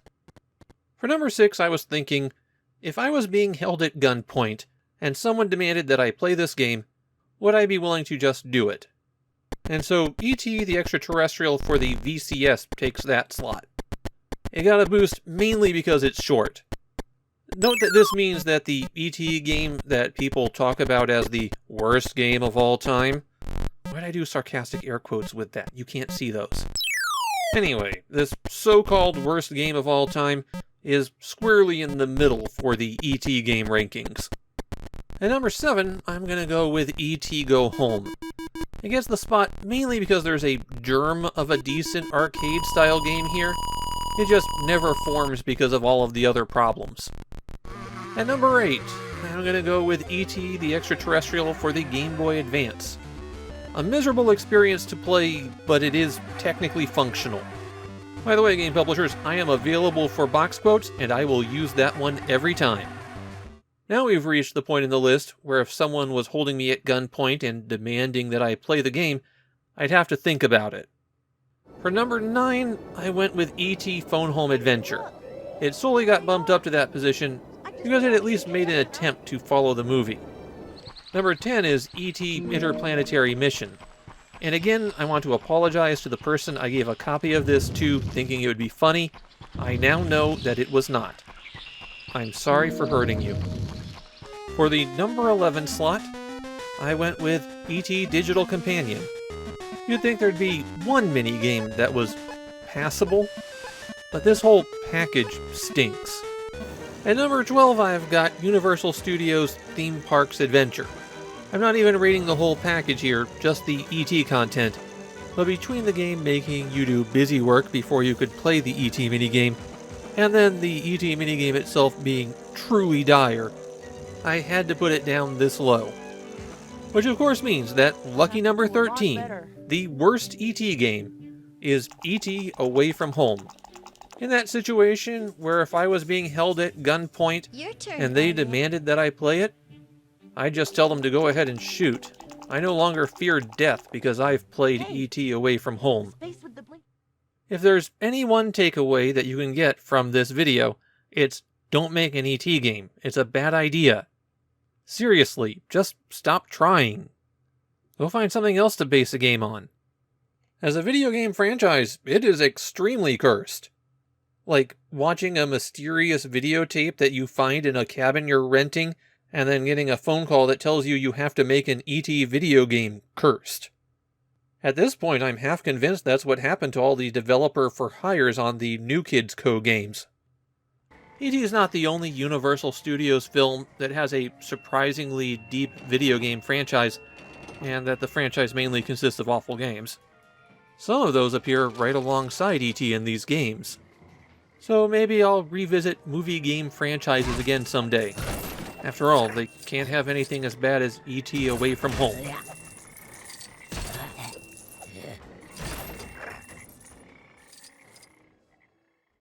For number 6, I was thinking, if I was being held at gunpoint, and someone demanded that I play this game, would I be willing to just do it? And so E.T. the Extra-Terrestrial for the VCS takes that slot. It got a boost mainly because it's short. Note that this means that the E.T. game that people talk about as the worst game of all time... Why'd I do sarcastic air quotes with that? You can't see those. Anyway, this so-called worst game of all time is squarely in the middle for the E.T. game rankings. At number 7, I'm going to go with E.T. Go Home. It gets the spot mainly because there's a germ of a decent arcade-style game here. It just never forms because of all of the other problems. At number 8, I'm going to go with E.T. the Extra-Terrestrial for the Game Boy Advance. A miserable experience to play, but it is technically functional. By the way, game publishers, I am available for box quotes, and I will use that one every time. Now we've reached the point in the list where if someone was holding me at gunpoint and demanding that I play the game, I'd have to think about it. For number 9, I went with E.T. Phone Home Adventure. It solely got bumped up to that position because it at least made an attempt to follow the movie. Number 10 is E.T. Interplanetary Mission. And again, I want to apologize to the person I gave a copy of this to thinking it would be funny. I now know that it was not. I'm sorry for hurting you. For the number 11 slot, I went with E.T. Digital Companion. You'd think there'd be one minigame that was passable, but this whole package stinks. At number 12, I've got Universal Studios Theme Parks Adventure. I'm not even rating the whole package here, just the E.T. content. But between the game making you do busy work before you could play the E.T. minigame, and then the E.T. minigame itself being truly dire, I had to put it down this low. Which of course means that lucky number 13, the worst E.T. game, is E.T. Away from Home. In that situation, where if I was being held at gunpoint and they demanded that I play it, I'd just tell them to go ahead and shoot. I no longer fear death because I've played E.T. Away from Home. If there's any one takeaway that you can get from this video, it's don't make an E.T. game. It's a bad idea. Seriously, just stop trying. Go find something else to base a game on. As a video game franchise, it is extremely cursed. Like watching a mysterious videotape that you find in a cabin you're renting, and then getting a phone call that tells you you have to make an E.T. video game cursed. At this point, I'm half convinced that's what happened to all the developer for hires on the New Kids Co. games. E.T. is not the only Universal Studios film that has a surprisingly deep video game franchise, and that the franchise mainly consists of awful games. Some of those appear right alongside E.T. in these games. So maybe I'll revisit movie game franchises again someday. After all, they can't have anything as bad as E.T. Away from Home.